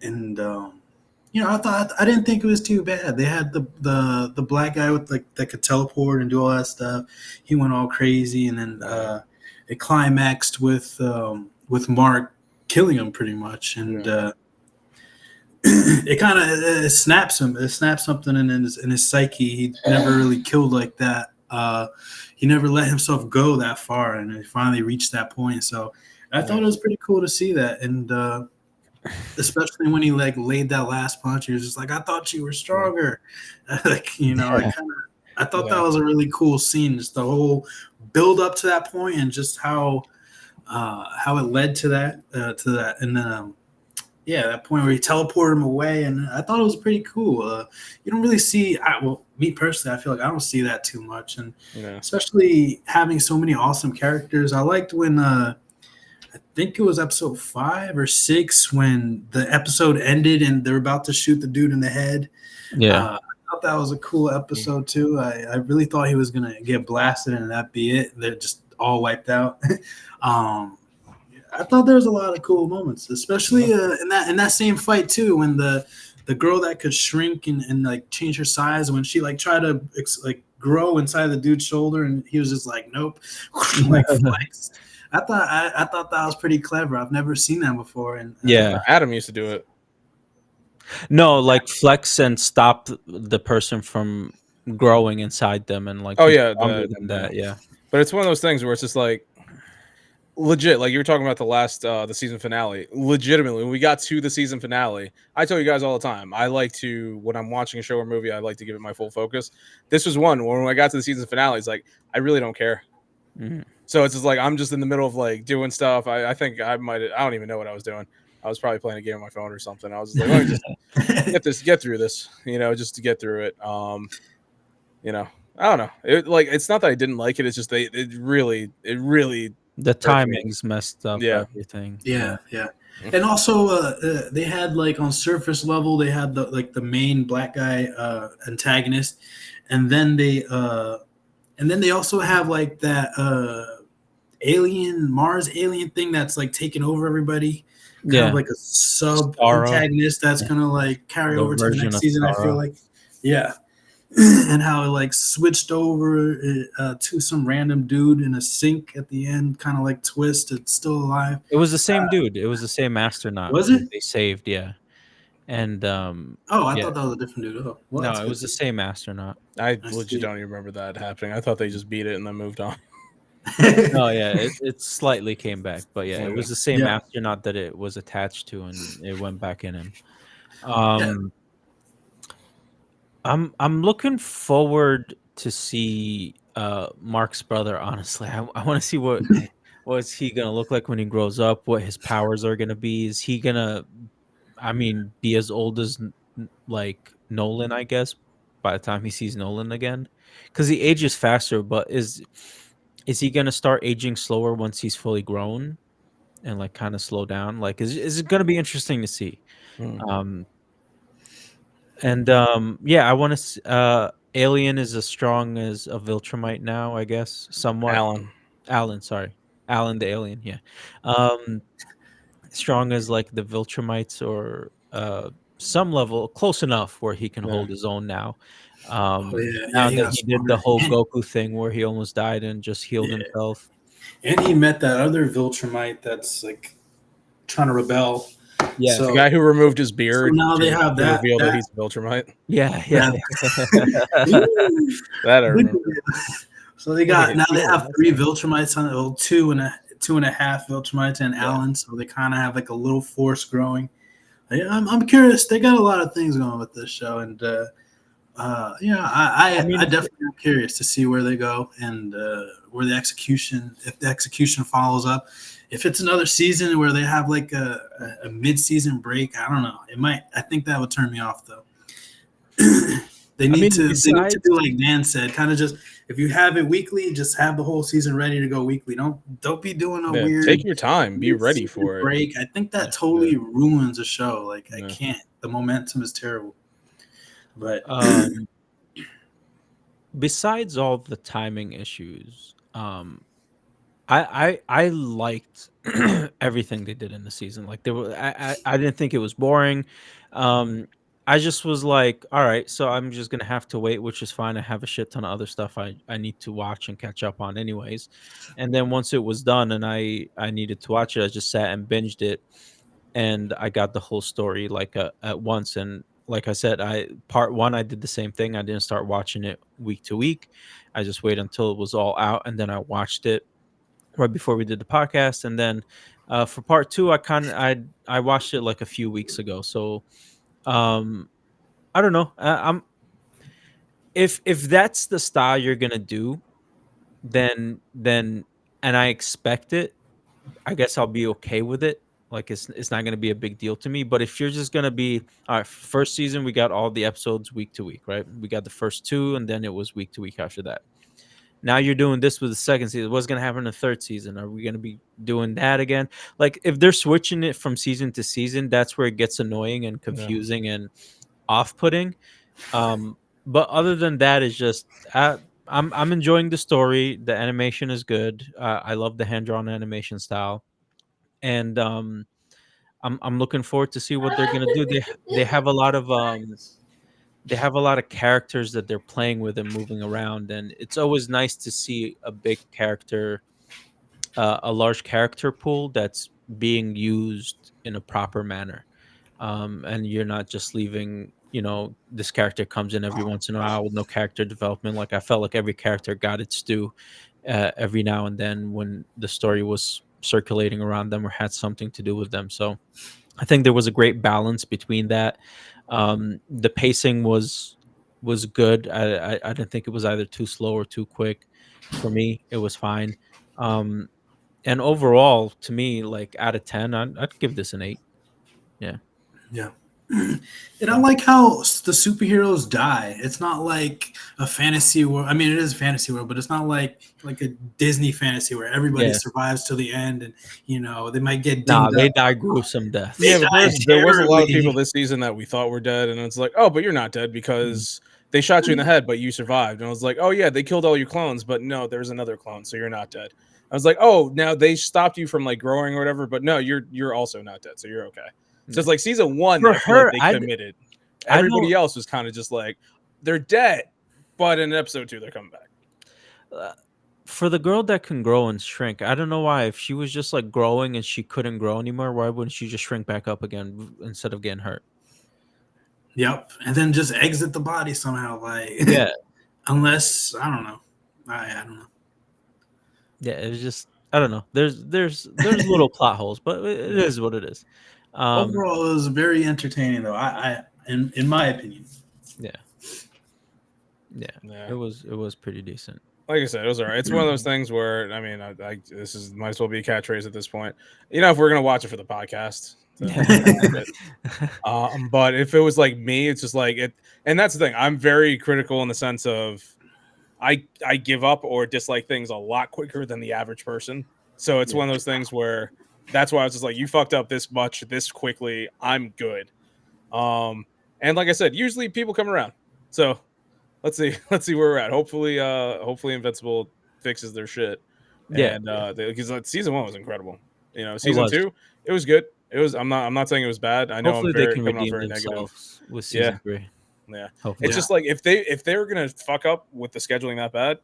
S2: and I didn't think it was too bad. They had the black guy with like that could teleport and do all that stuff. He went all crazy, and then
S1: yeah,
S2: it climaxed with Mark killing him pretty much, and
S1: yeah,
S2: it kind of it snaps him. It snaps something in his psyche. He never really killed like that. He never let himself go that far, and he finally reached that point. So I thought
S1: yeah,
S2: it was pretty cool to see that, and especially when he like laid that last punch, he was just like, "I thought you were
S1: yeah,
S2: stronger." Like I thought that
S1: yeah,
S2: was a really cool scene. Just the whole build up to that point, and just how it led to that, and then yeah, that point where he teleported him away, and I thought it was pretty cool. You don't really see, well, me personally, I feel like I don't see that too much, and
S1: yeah.
S2: especially having so many awesome characters. I liked when I think it was episode 5 or 6 when the episode ended and they're about to shoot the dude in the head.
S3: Yeah.
S2: I thought that was a cool
S1: Mm.
S2: episode too. I really thought he was gonna get blasted and that'd be it. They're just all wiped out. um, I thought there was a lot of cool moments, especially in that same fight too, when the girl that could shrink and like change her size, when she like tried to like grow inside the dude's shoulder, and he was just like, nope, like flex. I thought that was pretty clever. I've never seen that before, and
S3: Yeah.
S1: Adam used to do it.
S3: No, like flex and stop the person from growing inside them and like
S1: Oh
S3: be
S1: yeah,
S3: stronger
S1: the
S3: than
S1: yeah.
S3: that. Yeah.
S1: But it's one of those things where it's just like legit, like you were talking about the season finale. Legitimately, when we got to the season finale, I tell you guys all the time, I like to, when I'm watching a show or movie, I like to give it my full focus. This was one when I got to the season finale, it's like I really don't care.
S3: Mhm.
S1: So it's just like I'm just in the middle of like doing stuff. I think I don't even know what I was doing. I was probably playing a game on my phone or something. I was just like, let me just get through this, just to get through it. You know, I don't know. It's not that I didn't like it. It's just it really
S3: The
S1: irked me.
S3: timings messed up
S1: Yeah.
S3: everything. Yeah.
S2: Yeah. And also, they had like on surface level, they had the main black guy antagonist, and then they also have like that Mars alien thing that's like taking over everybody, kind of
S3: Yeah.
S2: like a sub
S3: Starro.
S2: antagonist that's
S3: Yeah.
S2: gonna like carry
S3: The
S2: over to the
S3: version
S2: next
S3: of
S2: season. I feel
S3: Starro.
S2: like, yeah, and how it like switched over to some random dude in a sink at the end, kind of like twist. It's still alive.
S3: It was the same dude. It was the same astronaut
S2: Was
S3: who
S2: it?
S3: they saved, yeah. And
S2: Oh, I
S3: yeah.
S2: thought that was a different dude. Oh, well,
S3: No,
S2: that's
S3: it
S2: good
S3: was the
S2: too.
S3: same astronaut.
S1: I
S2: I
S1: legit
S2: see.
S1: don't even remember that happening. I thought they just beat it and then moved on.
S3: No, yeah, it slightly came back, but yeah, it
S1: Okay.
S3: was the same
S2: Yeah,
S3: astronaut that it was attached to, and it went back in him.
S2: yeah.
S3: Um, I'm looking forward to see Mark's brother. Honestly, I want to see what's he gonna look like when he grows up. What his powers are gonna be. Is he gonna, I mean, be as old as like Nolan? I guess by the time he sees Nolan again, because he ages faster. But is he gonna start aging slower once he's fully grown and like kind of slow down? Like, is it gonna be interesting to see?
S1: Hmm.
S3: Um, and yeah, I want to. Alien is as strong as a Viltrumite now, I guess, somewhat.
S1: Alan.
S3: Alan, sorry, Alan the alien. Yeah, um, strong as like the Viltrumites or some level, close enough where he can
S1: Yeah.
S3: hold his own now.
S2: Oh yeah, yeah.
S3: Now
S2: He
S3: that
S2: got
S3: he did the
S2: stronger,
S3: whole Goku thing where he almost died and just healed
S2: yeah,
S3: himself.
S2: and he met that other Viltrumite that's like trying to rebel.
S3: Yeah,
S1: The
S2: So
S1: guy who removed his
S2: so
S1: beard
S2: now they
S1: to,
S2: have
S1: to
S2: that
S1: reveal that
S2: that
S1: he's a Viltrumite.
S3: yeah, yeah.
S2: that. Ooh,
S1: That I
S2: big
S1: remember.
S2: So they got
S1: Wait,
S2: now they
S1: cool.
S2: have
S1: That's
S2: three
S1: nice.
S2: Viltrumites on well, two and a half Viltrumites and
S3: Yeah.
S2: Allen, so they kind of have like a little force growing. Yeah, I'm curious. They got a lot of things going with this show, and yeah,
S3: I
S2: I
S3: mean,
S2: definitely am curious to see where they go and where the execution, if the execution follows up. If it's another season where they have like a mid-season break, I don't know. It might. I think that would turn me off though.
S3: I mean,
S2: They need to
S3: besides,
S2: do like Dan said, kind of just if you have it weekly, just have the whole season ready to go weekly. Don't be doing a
S1: Yeah, take
S2: weird
S1: your time. Be ready
S2: mid-season
S1: for it.
S2: break. I think
S3: yeah,
S2: that
S1: Yeah.
S2: totally ruins a show. Like I
S1: Yeah.
S2: can't. The momentum is terrible. But
S3: um, besides all the timing issues, I liked everything they did in the season. Like there were, I didn't think it was boring. Um, I just was like, all right, so I'm just gonna have to wait, which is fine. I have a shit ton of other stuff I need to watch and catch up on, anyways. And then once it was done and I needed to watch it, I just sat and binged it, and I got the whole story like at once. And like I said, I part one, I did the same thing. I didn't start watching it week to week. I just waited until it was all out, and then I watched it right before we did the podcast. And then for part two, I watched it like a few weeks ago. So um, I don't know. I'm if that's the style you're gonna do, then and I expect it, I guess I'll be okay with it. Like it's not gonna be a big deal to me. But if you're just gonna be all right, first season we got all the episodes week to week, right? We got the first two, and then it was week to week after that. Now you're doing this with the second season. What's gonna happen in the third season? Are we gonna be doing that again? Like if they're switching it from season to season, that's where it gets annoying and
S1: Yeah.
S3: confusing and off-putting. Um, but other than that, it's just I'm enjoying the story. The animation is good. I love the hand-drawn animation style, and I'm looking forward to see what they're gonna do. They have a lot of they have a lot of characters that they're playing with and moving around, and it's always nice to see a big character, a large character pool that's being used in a proper manner. And you're not just leaving, this character comes in every once in a while with no character development. Like I felt like every character got its due every now and then when the story was circulating around them or had something to do with them. So I think there was a great balance between that. The pacing was good. I didn't think it was either too slow or too quick. For me, it was fine. Um, and overall, to me, like out of 10, I'd give this an 8. Yeah.
S2: Yeah. And I like how the superheroes die. It's not like a fantasy world. I mean, it is a fantasy world, but it's not like a Disney fantasy where everybody
S3: Yeah.
S2: survives to the end, and they might get
S3: Nah,
S2: dinged
S3: they
S2: up.
S3: die gruesome deaths.
S2: They
S1: Yeah, but
S2: die
S1: there was a lot of
S2: terribly.
S1: people this season that we thought were dead, and it's like, oh, but you're not dead because they shot you in the head, but you survived. And I was like, oh yeah, they killed all your clones, but no, there's another clone, so you're not dead. I was like, oh, now they stopped you from like growing or whatever, but no, you're also not dead, so you're okay. So it's like season one,
S3: For
S1: I feel like
S3: her,
S1: they
S3: I
S1: committed.
S3: I
S1: Everybody
S3: don't.
S1: else was kind of just like, they're dead, but in episode 2, they're coming back.
S3: For the girl that can grow and shrink, I don't know why. If she was just like growing and she couldn't grow anymore, why wouldn't she just shrink back up again instead of getting hurt?
S2: Yep, and then just exit the body somehow. Like,
S3: Yeah,
S2: unless I don't know. I don't know.
S3: yeah. It's just I don't know. There's little plot holes, but it is what it is.
S2: Overall, it was very entertaining, though. In my opinion.
S3: Yeah, yeah.
S1: Yeah.
S3: It was pretty decent.
S1: Like I said, it was all right. It's one of those things where I mean, this is might as well be a catchphrase at this point. If we're gonna watch it for the podcast, but if it was like me, it's just like it. And that's the thing. I'm very critical in the sense of I give up or dislike things a lot quicker than the average person. So it's one of those things where that's why I was just like, you fucked up this much this quickly. I'm good. And like I said, usually people come around. So let's see where we're at. Hopefully Invincible fixes their shit.
S3: Yeah,
S1: And because season 1 was incredible.
S3: it
S1: Season
S3: was.
S1: 2, it was good. It was. I'm not saying it was bad. I know I'm
S3: Hopefully, they
S1: very
S3: can
S1: coming off
S3: redeem
S1: very negative.
S3: themselves with
S1: Yeah,
S3: season 3.
S1: yeah.
S3: Hopefully,
S1: It's just like if they were gonna fuck up with the scheduling that bad,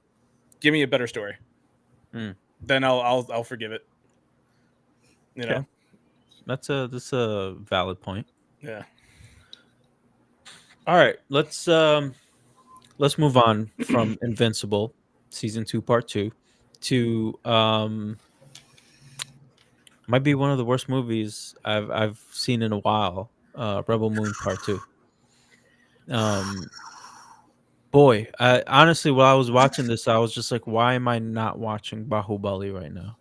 S1: give me a better story. Then I'll forgive it.
S3: Okay. That's a valid point.
S1: Yeah.
S3: All right, let's move on from Invincible season 2 part 2 to might be one of the worst movies I've seen in a while, Rebel Moon part 2. Boy, I honestly, while I was watching this, I was just like, why am I not watching Bahubali right now?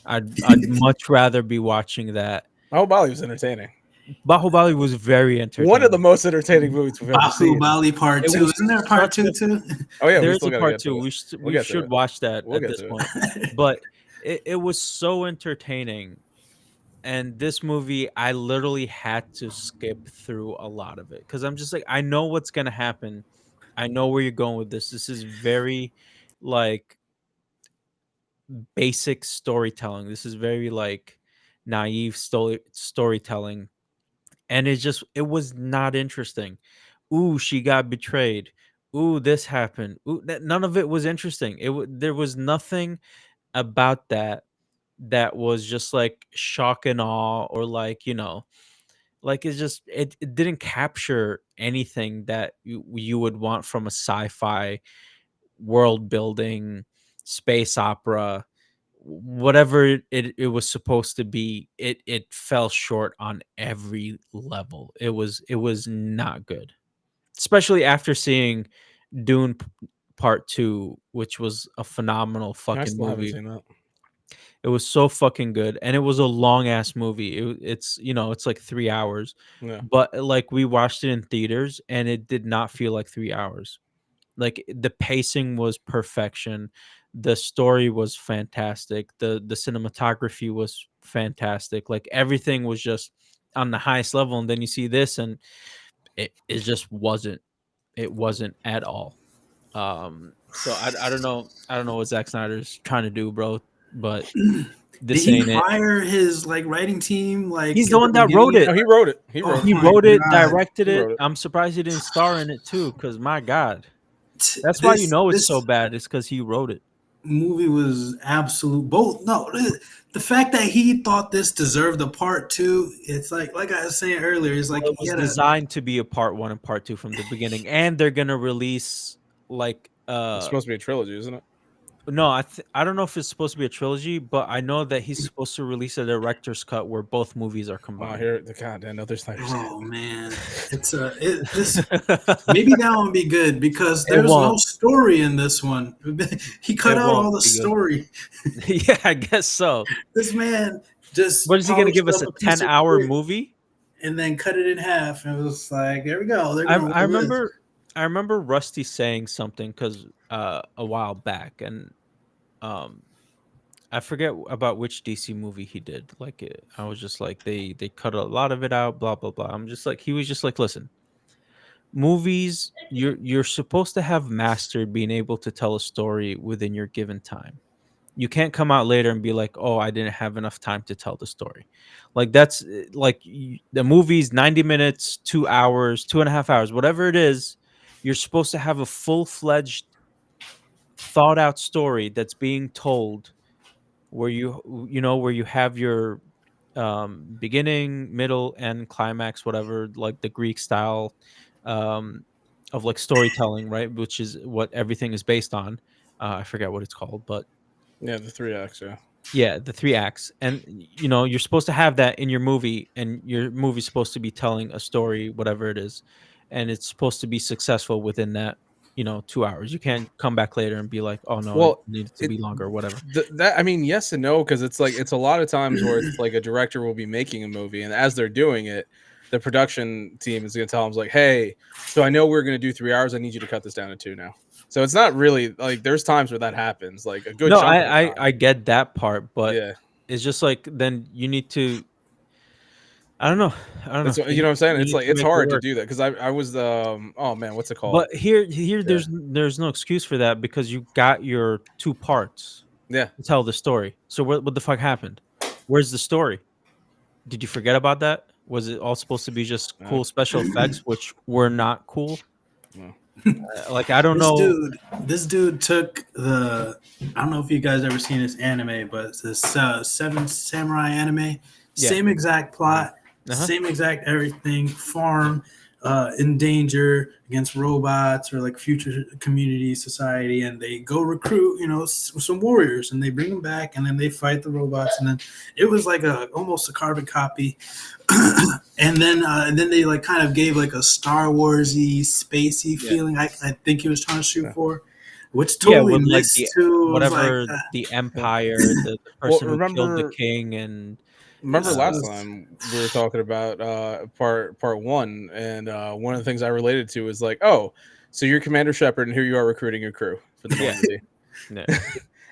S3: I'd much rather be watching that.
S1: Bahubali was entertaining.
S3: Bahubali was very entertaining.
S1: One of the most entertaining movies we've ever seen.
S2: Bahubali part 2. Isn't there a part 2 too?
S1: Oh yeah,
S3: there's a part 2. We should watch that at this point. But it was so entertaining. And this movie, I literally had to skip through a lot of it because I'm just like, I know what's gonna happen. I know where you're going with this. This is very like basic storytelling. This is very like naive storytelling. And it was not interesting. Ooh, she got betrayed. Ooh, this happened. Ooh, none of it was interesting. There was nothing about that was just like shock and awe or like like it didn't capture anything that you would want from a sci-fi world building space opera, whatever it was supposed to be. It fell short on every level. It was not good, especially after seeing Dune part 2, which was a phenomenal
S1: I
S3: fucking
S1: still haven't
S3: movie.
S1: seen that.
S3: It was so fucking good, and it was a long ass movie. It's like 3 hours,
S1: Yeah.
S3: but like we watched it in theaters, and it did not feel like 3 hours. Like the pacing was perfection, the story was fantastic, the cinematography was fantastic. Like everything was just on the highest level, and then you see this, and it just wasn't. It wasn't at all. So I don't know what Zack Snyder's trying to do, bro, but
S2: Did
S3: this
S2: he
S3: ain't it.
S2: fire his writing team? Like
S3: He's
S2: at
S3: the one that wrote
S2: beginning?
S3: it.
S1: No, he wrote it. He
S2: Oh
S1: wrote
S3: He
S1: it.
S2: my
S3: wrote it,
S2: God.
S3: directed
S1: He
S3: it.
S1: wrote it.
S3: I'm surprised he didn't star in it too, because my God, that's why you
S2: This
S3: know it's
S2: this
S3: so bad. It's because he wrote it.
S2: movie was absolute. Both no, the fact that he thought this deserved a part 2. It's like I was saying earlier. It's like
S3: Well, it
S2: he
S3: was
S2: had a.
S3: designed to be a part 1 and part 2 from the beginning, and they're gonna release like
S1: It's supposed to be a trilogy, isn't it?
S3: No, I don't know if it's supposed to be a trilogy, but I know that he's supposed to release a director's cut where both movies are
S1: Oh,
S3: combined.
S1: here the God, another Snyder's Cut.
S2: Oh man, it's this maybe that one would be good because
S3: It
S2: there's no
S3: won't.
S2: story in this one. He cut
S3: It
S2: out all
S3: won't
S2: the
S3: be good.
S2: story.
S3: Yeah, I guess so.
S2: This man
S3: What
S2: just
S3: is he gonna
S2: polished
S3: give us,
S2: up
S3: a
S2: a piece of
S3: 10-hour
S2: brick
S3: movie?
S2: and then cut it in half, and it was like, there we go. They're
S3: I
S2: gonna
S3: I
S2: love this.
S3: remember I remember Rusty saying something because a while back, and um I forget about which DC movie he did. Like I was just like they cut a lot of it out, blah blah blah. I'm just like he was just like, listen, movies, you're supposed to have mastered being able to tell a story within your given time. You can't come out later and be like, "Oh, I didn't have enough time to tell the story." Like that's like the movie's 90 minutes, 2 hours, 2.5 hours, whatever it is. You're supposed to have a full-fledged, thought out story that's being told, where where you have your beginning, middle, and climax, whatever, like the Greek style um of like storytelling, right? Which is what everything is based on. I forget what it's called, but
S1: Yeah, the 3 acts. Yeah.
S3: yeah, the 3 acts. And you're supposed to have that in your movie, and your movie's supposed to be telling a story, whatever it is, and it's supposed to be successful within that 2 hours. You can't come back later and be like, oh no, it
S1: Well,
S3: needed to
S1: it
S3: be longer or whatever.
S1: that I mean, yes and no, because it's like it's a lot of times where it's like a director will be making a movie, and as they're doing it, the production team is going to tell them like, "Hey, so I know we're going to do 3 hours. I need you to cut this down to 2 now." So it's not really like there's times where that happens, like a good
S3: No,
S1: chunk of the
S3: I
S1: time.
S3: get that part, but
S1: Yeah,
S3: it's just like, then you need to, I don't know. I don't know.
S1: that's you know what I'm saying.
S3: You
S1: It's
S3: need
S1: like
S3: to
S1: it's
S3: make it
S1: hard to
S3: work.
S1: do that because I was oh man, what's it called?
S3: But here
S1: Yeah,
S3: there's no excuse for that, because you got your two parts
S1: yeah.
S3: to tell the story. So what the fuck happened? Where's the story? Did you forget about that? Was it all supposed to be just
S1: Uh,
S3: cool special effects, which were not cool?
S1: no.
S3: Like, I don't
S2: This
S3: know.
S2: dude, this dude took the. I don't know if you guys ever seen this anime, but it's this Seven Samurai anime.
S3: Yeah.
S2: Same exact plot,
S3: Uh-huh.
S2: same exact everything. Farm, in danger against robots or like future community society, and they go recruit, some warriors, and they bring them back, and then they fight the robots, and then it was like almost a carbon copy. And then they like kind of gave like a Star Warsy, spacey
S1: Yeah,
S2: feeling. I think he was trying to shoot
S1: yeah.
S2: for, which
S3: Yeah,
S2: totally
S3: with like the
S2: missed too. It was like
S3: whatever, the
S1: Yeah.
S3: empire, the
S1: Well,
S3: person who killed the king, and
S1: remember
S2: this
S1: last
S2: was
S1: time we were talking about part one, and one of the things I related to is like, oh, so you're Commander Shepard, and here you are recruiting your crew for the
S3: yeah,
S1: Normandy,
S3: yeah,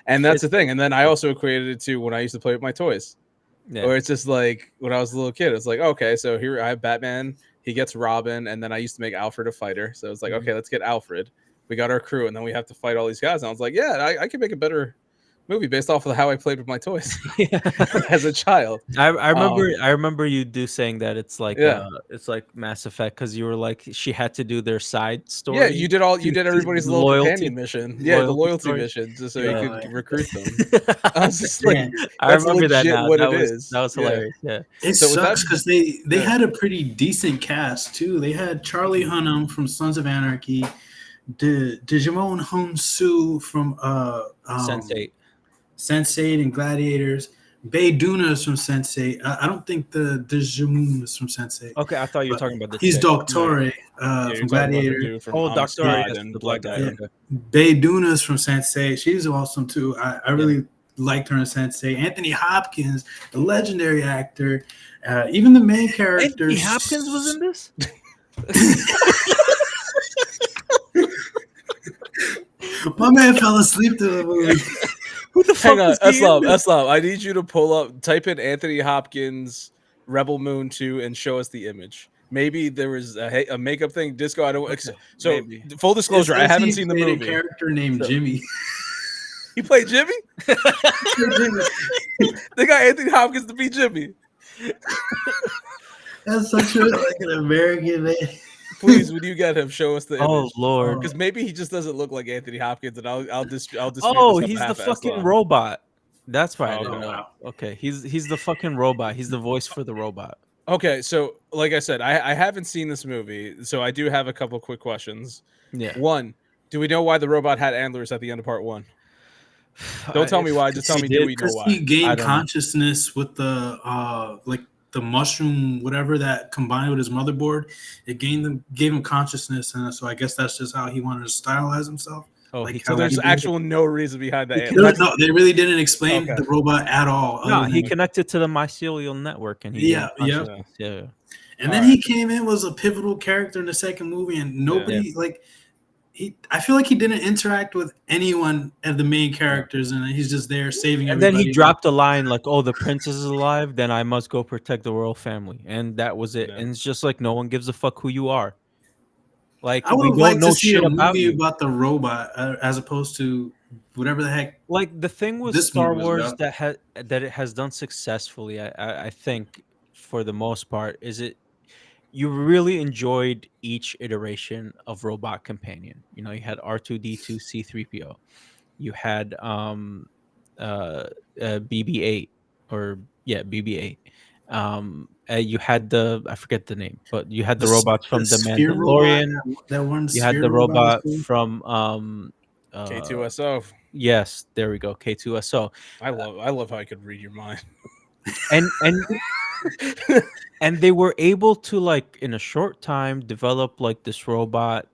S1: and that's
S3: it's
S1: the thing. And then I also equated it to when I used to play with my toys,
S3: yeah,
S1: or it's just like when I was a little kid, it's like, okay, so here I have Batman, he gets Robin, and then I used to make Alfred a fighter, so it's like,
S3: mhm.
S1: okay, let's get Alfred. We got our crew, and then we have to fight all these guys. And I was like, yeah, I can make a better movie based off of how I played with my toys
S3: Yeah.
S1: as a child.
S3: I remember you do saying that
S1: Yeah.
S3: it's like Mass Effect, because you were like, she had to do their side
S1: Yeah,
S3: story,
S1: you did everybody's
S3: the
S1: little
S3: loyalty
S1: companion mission. Yeah, the
S3: loyalty
S1: loyalty
S3: story.
S1: mission just so you
S3: Yeah.
S1: could
S2: uh,
S1: recruit them. I was just like,
S2: man.
S3: I
S1: that's
S3: remember that
S1: legit
S3: now.
S1: what
S3: That
S1: it
S3: was that
S1: is.
S3: was
S1: Yeah.
S3: hilarious. Yeah.
S2: It
S1: So with that,
S2: sucks because they
S1: yeah,
S2: had a pretty decent cast too. They had Charlie
S1: mhm,
S2: Hunnam from Sons of Anarchy, Digimon Honsu from
S3: Sense8.
S2: Sense8 and Gladiators. Bay Duna is from Sense8. I don't think the Digimon is from Sense8,
S3: Okay, I thought you were
S2: but
S3: talking about the
S2: he's
S3: chick.
S1: no,
S2: Doctore
S1: yeah, you're
S2: from
S1: talking about the
S2: Gladiator.
S1: dude from
S3: Oh, Doctor,
S2: Yeah,
S1: Amistad
S3: yes,
S1: and
S3: the black
S1: Blood
S3: guy.
S2: yeah.
S1: Diamond.
S3: Okay.
S2: Bay Duna's from Sense8. She's awesome too. I
S3: Yeah.
S2: really liked her in Sense8. Anthony Hopkins, the legendary actor. Even the main
S3: Anthony Hopkins was
S2: characters.
S3: in this?
S2: My man fell asleep to the movie.
S3: Who the
S1: Hang
S3: fuck
S1: on,
S3: was he in
S1: Eslam,
S3: this?
S1: Eslam. I need you to pull up, type in Anthony Hopkins, Rebel Moon 2, and show us the image. Maybe there was a makeup thing, disco. I don't.
S3: Okay,
S1: So
S3: maybe.
S1: full
S2: It
S1: disclosure, I
S2: says
S1: haven't
S2: he
S1: seen the
S2: played a
S1: movie.
S2: character named
S1: So
S2: Jimmy.
S1: he played Jimmy.
S2: Jimmy.
S1: They got Anthony Hopkins to be Jimmy.
S2: That's such a like an American name.
S1: Please, when you get him, show us the
S3: Oh
S1: image.
S3: Lord.
S1: Because maybe he just doesn't look like Anthony Hopkins, and I'll dispute
S3: Oh,
S1: this on
S3: he's the
S1: behalf of
S3: fucking
S1: Eslam.
S3: robot. That's why I
S1: Oh,
S3: didn't
S2: Oh
S1: okay.
S3: know.
S2: wow.
S3: Okay, he's the fucking robot. He's the voice for the robot.
S1: Okay, so like I said, I haven't seen this movie, so I do have a couple quick questions.
S3: Yeah.
S1: One, do we know why the robot had antlers at the end of part one? Don't tell me why. Just tell me, do we know
S2: Because
S1: why?
S2: he gained
S3: don't know.
S2: consciousness with the like the mushroom, whatever that combined with his motherboard, it gave him consciousness, and so I guess that's just how he wanted to stylize himself.
S3: Oh,
S2: Like
S3: he
S1: So
S2: how
S1: there's
S2: we did.
S1: actual no reason behind the
S2: There,
S1: antlers.
S2: no, they really didn't explain
S1: Okay.
S2: the robot at all.
S3: No,
S2: Other
S3: he
S2: than
S3: connected to the mycelial network and he
S2: yeah,
S3: gained
S2: yeah.
S3: consciousness. Yeah.
S2: And
S1: All
S2: then
S1: right.
S2: he came in was a pivotal character in the second movie, and
S1: Yeah.
S2: nobody like he. I feel like he didn't interact with anyone of the main characters, and he's just there saving
S3: And then he
S2: everybody.
S3: dropped a line like, "Oh, the princess is alive. Then I must go protect the royal family." And that was it.
S1: Yeah.
S3: And it's just like no one gives a fuck who you are. Like
S2: I would
S3: we
S2: have
S3: don't
S2: liked to
S3: know
S2: see a
S3: shit about
S2: movie
S3: you.
S2: about the robot as opposed to whatever the heck
S3: Like the thing with
S2: this
S3: Star
S2: movie was
S3: Wars
S2: about.
S3: that it has done successfully, I think for the most part, is it you really enjoyed each iteration of robot companion. You know, you had R2D2, C3PO. You had BB8 or yeah, BB8. You had the I forget the name, but you had the robots
S2: The
S3: from the
S2: sphere robot,
S3: Mandalorian.
S2: that one
S3: You had
S2: sphere
S3: the
S2: robot was
S3: robot
S2: cool.
S3: from uh
S1: K2SO.
S3: yes, there we go, K2SO.
S1: I love how I could read your mind.
S3: And and they were able to like in a short time develop like this robot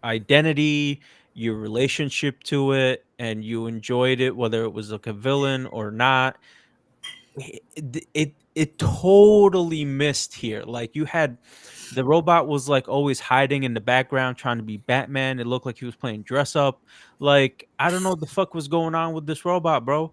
S3: identity, your relationship to it, and you enjoyed it whether it was like a villain or not. It totally missed here. Like you had the robot was like always hiding in the background trying to be Batman. It looked like he was playing dress up. Like I don't know what the fuck was going on with this robot, bro.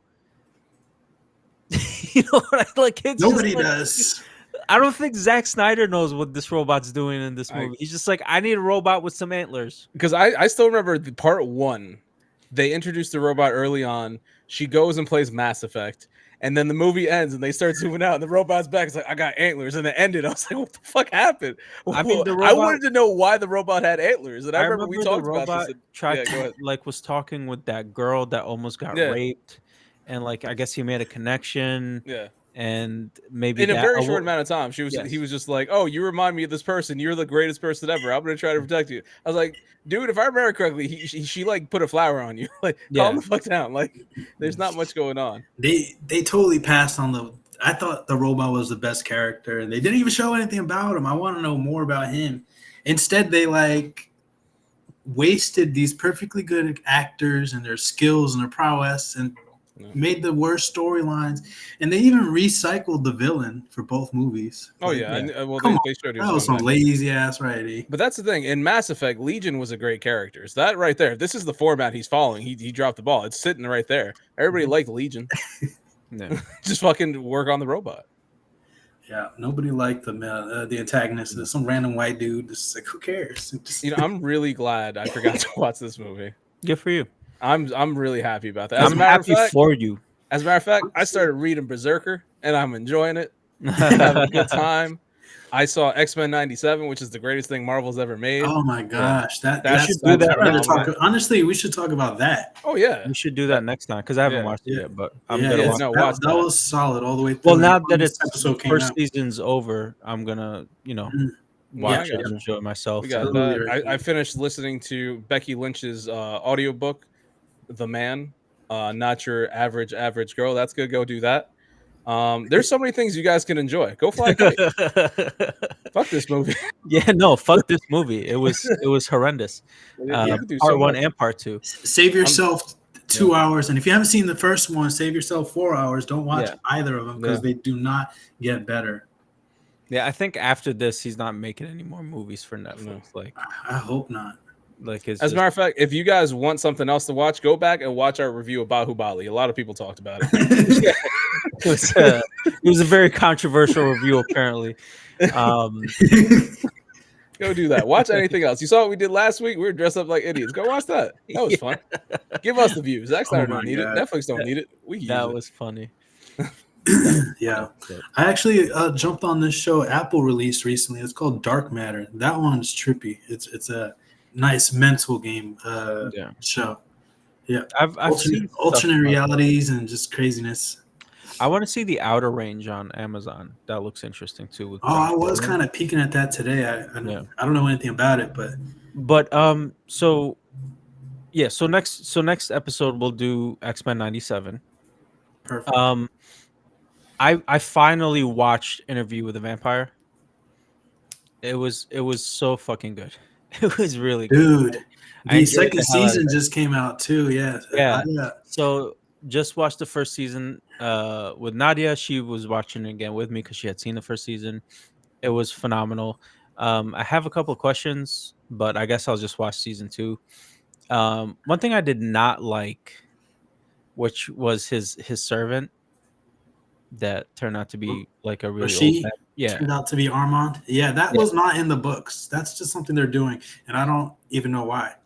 S3: You know what like it's just
S2: Nobody
S3: like
S2: does.
S3: I don't think Zack Snyder knows what this robot's doing in this
S1: I
S3: movie. He's just like, I need a robot with some antlers.
S1: because I still remember the part one. They introduced the robot early on. She goes and plays Mass Effect, and then the movie ends and they start zooming out, and the robot's back. It's like I got antlers, and it ended. I was like, what the fuck happened?
S3: I mean, the
S1: I
S3: robot.
S1: wanted to know why the robot had antlers, and I
S3: I
S1: remember we
S3: remember the
S1: talked about this.
S3: robot
S1: And,
S3: tried
S1: yeah,
S3: to
S1: go ahead.
S3: like was talking with that girl that almost got
S1: Yeah,
S3: raped, and like I guess he made a connection,
S1: yeah.
S3: and maybe
S1: In a
S3: that.
S1: very short amount of time, he
S3: Yes.
S1: was just like, "Oh, you remind me of this person. You're the greatest person ever. I'm gonna try to protect you." I was like, "Dude, if I remember correctly, she like put a flower on you. Like, calm
S3: Yeah.
S1: the fuck down. Like, there's not much going on."
S2: They totally passed on the. I thought the robot was the best character, and they didn't even show anything about him. I want to know more about him. Instead, they like wasted these perfectly good actors and their skills and their prowess, and made the worst storylines. And they even recycled the villain for both movies.
S1: Oh
S2: Like,
S1: yeah, well
S2: come
S1: they showed he was
S2: that was
S1: coming
S2: some
S1: back.
S2: lazy ass writing.
S1: But that's the thing. In Mass Effect, Legion was a great character. So that right there, this is the format he's following. He dropped the ball. It's sitting right there. Everybody liked Legion.
S3: Yeah.
S1: Just fucking work on the robot.
S2: Yeah, nobody liked the antagonist. Some random white dude. Just like, who cares? Just,
S1: I'm really glad I forgot to watch this movie.
S3: Good for you.
S1: I'm really happy about that.
S3: I'm happy for you.
S1: As a matter of fact, I started reading Berserker and I'm enjoying it. Having a good time. I saw X-Men 97, which is the greatest thing Marvel's ever made.
S2: oh my gosh,
S1: That
S2: that's
S1: should do that
S2: I'd rather
S1: now,
S2: talk.
S1: man.
S2: Honestly, we should talk about that.
S1: Oh yeah.
S3: We should do that next time because I haven't
S1: Yeah.
S3: watched it yet, but I'm
S2: Yeah,
S3: gonna
S1: yeah,
S3: watch.
S1: no,
S2: that,
S1: watch
S2: that was solid all the way through.
S3: Well, now that
S2: this
S3: it's the
S2: episode came
S3: first
S2: out.
S3: season's over, I'm gonna, watch
S1: Yeah, I
S3: it
S1: got
S3: and enjoy myself.
S1: We got
S3: So.
S1: that. I finished listening to Becky Lynch's audiobook, The Man. Not your average girl. That's good. Go do that. There's so many things you guys can enjoy. Go fly a kite. Fuck this movie.
S3: Yeah, no, fuck this movie. It was horrendous.
S1: You can do
S3: Part
S1: so
S3: one
S1: much.
S3: and part two.
S2: Save yourself 2 hours, and if you haven't seen the first one, save yourself 4 hours. Don't watch either of them because they do not get better.
S3: Yeah, I think after this, he's not making any more movies for Netflix.
S1: No.
S3: Like,
S2: I hope not.
S3: like it's
S1: As a matter of fact, if you guys want something else to watch, go back and watch our review of Bahubali. A lot of people talked about it.
S3: it was a very controversial review, apparently.
S1: Go do that. Watch anything else. You saw what we did last week? We were dressed up like idiots. Go watch that. That was fun. Give us the views. Zack Snyder don't need it. Netflix don't need it. We use
S3: that
S1: it.
S3: was funny.
S2: Yeah, I actually jumped on this show Apple released recently. It's called Dark Matter. That one's trippy. It's a nice mental game show. Yeah,
S3: I've seen
S2: alternate realities and just craziness.
S3: I want to see the Outer Range on Amazon. That looks interesting too. With
S2: I was kind of peeking at that today. I don't know anything about it, but
S3: so Yeah. So next episode we'll do X-Men 97.
S2: Perfect.
S3: I finally watched Interview with a Vampire. It was so fucking good. It was really good.
S2: Dude,
S3: I
S2: the
S3: enjoyed
S2: second
S3: the hell out of
S2: season
S3: it.
S2: just came out too. Yeah.
S3: Yeah. So just watched the first season with Nadia. She was watching it again with me because she had seen the first season. It was phenomenal. I have a couple of questions, but I guess I'll just watch season 2. One thing I did not like, which was his servant that turned out to be like a
S2: Or
S3: really old man.
S2: she
S3: Yeah.
S2: turned out to be Armand. Yeah, that
S3: Yeah.
S2: was not in the books. That's just something they're doing, and I don't even know why.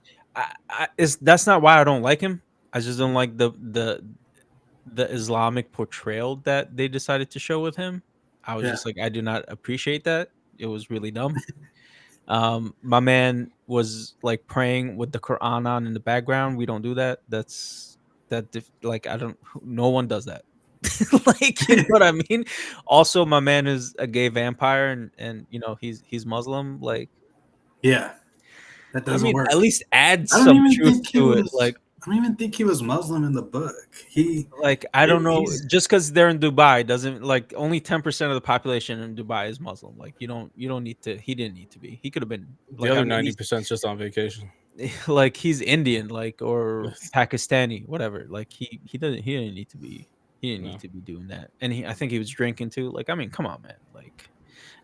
S3: That's not why I don't like him. I just don't like the Islamic portrayal that they decided to show with him. I was
S2: Yeah.
S3: just like, I do not appreciate that. It was really dumb. My man was like praying with the Quran on in the background. We don't do that. Like I don't. No one does that. Like you know what I mean. Also, my man is a gay vampire, and he's Muslim. Like
S2: Yeah, that
S3: I
S2: doesn't
S3: mean, at
S2: work.
S3: least add
S2: I don't
S3: some
S2: even
S3: truth
S2: think he
S3: to it.
S2: was. I don't even think he was Muslim in the book.
S3: I don't know.
S2: He's
S3: Just because they're in Dubai doesn't like only 10% of the population in Dubai is Muslim. Like you don't need to. He didn't need to be. He could have been
S1: The
S3: like I
S1: other
S3: mean
S1: 90% is just on vacation.
S3: like he's Indian like or Pakistani whatever. Like he didn't need to be. He didn't need
S1: No.
S3: to be doing that. And I think he was drinking too. Like I mean, come on, man. Like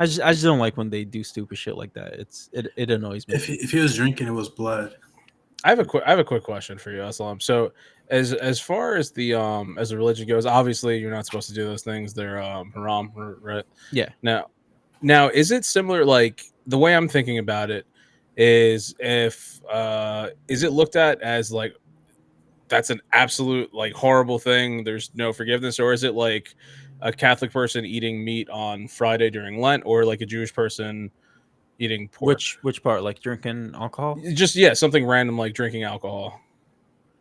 S3: I just don't like when they do stupid shit like that. It annoys me.
S2: if he was drinking, it was blood.
S1: I have a quick question for you, Aslam. So as far as the religion goes, obviously you're not supposed to do those things. They're haram, right?
S3: Yeah.
S1: Now is it similar, like the way I'm thinking about it is, if is it looked at as like that's an absolute like horrible thing, there's no forgiveness, or is it like a Catholic person eating meat on Friday during Lent, or like a Jewish person eating pork?
S3: Which part? Like drinking alcohol?
S1: Just, yeah, something random like drinking alcohol.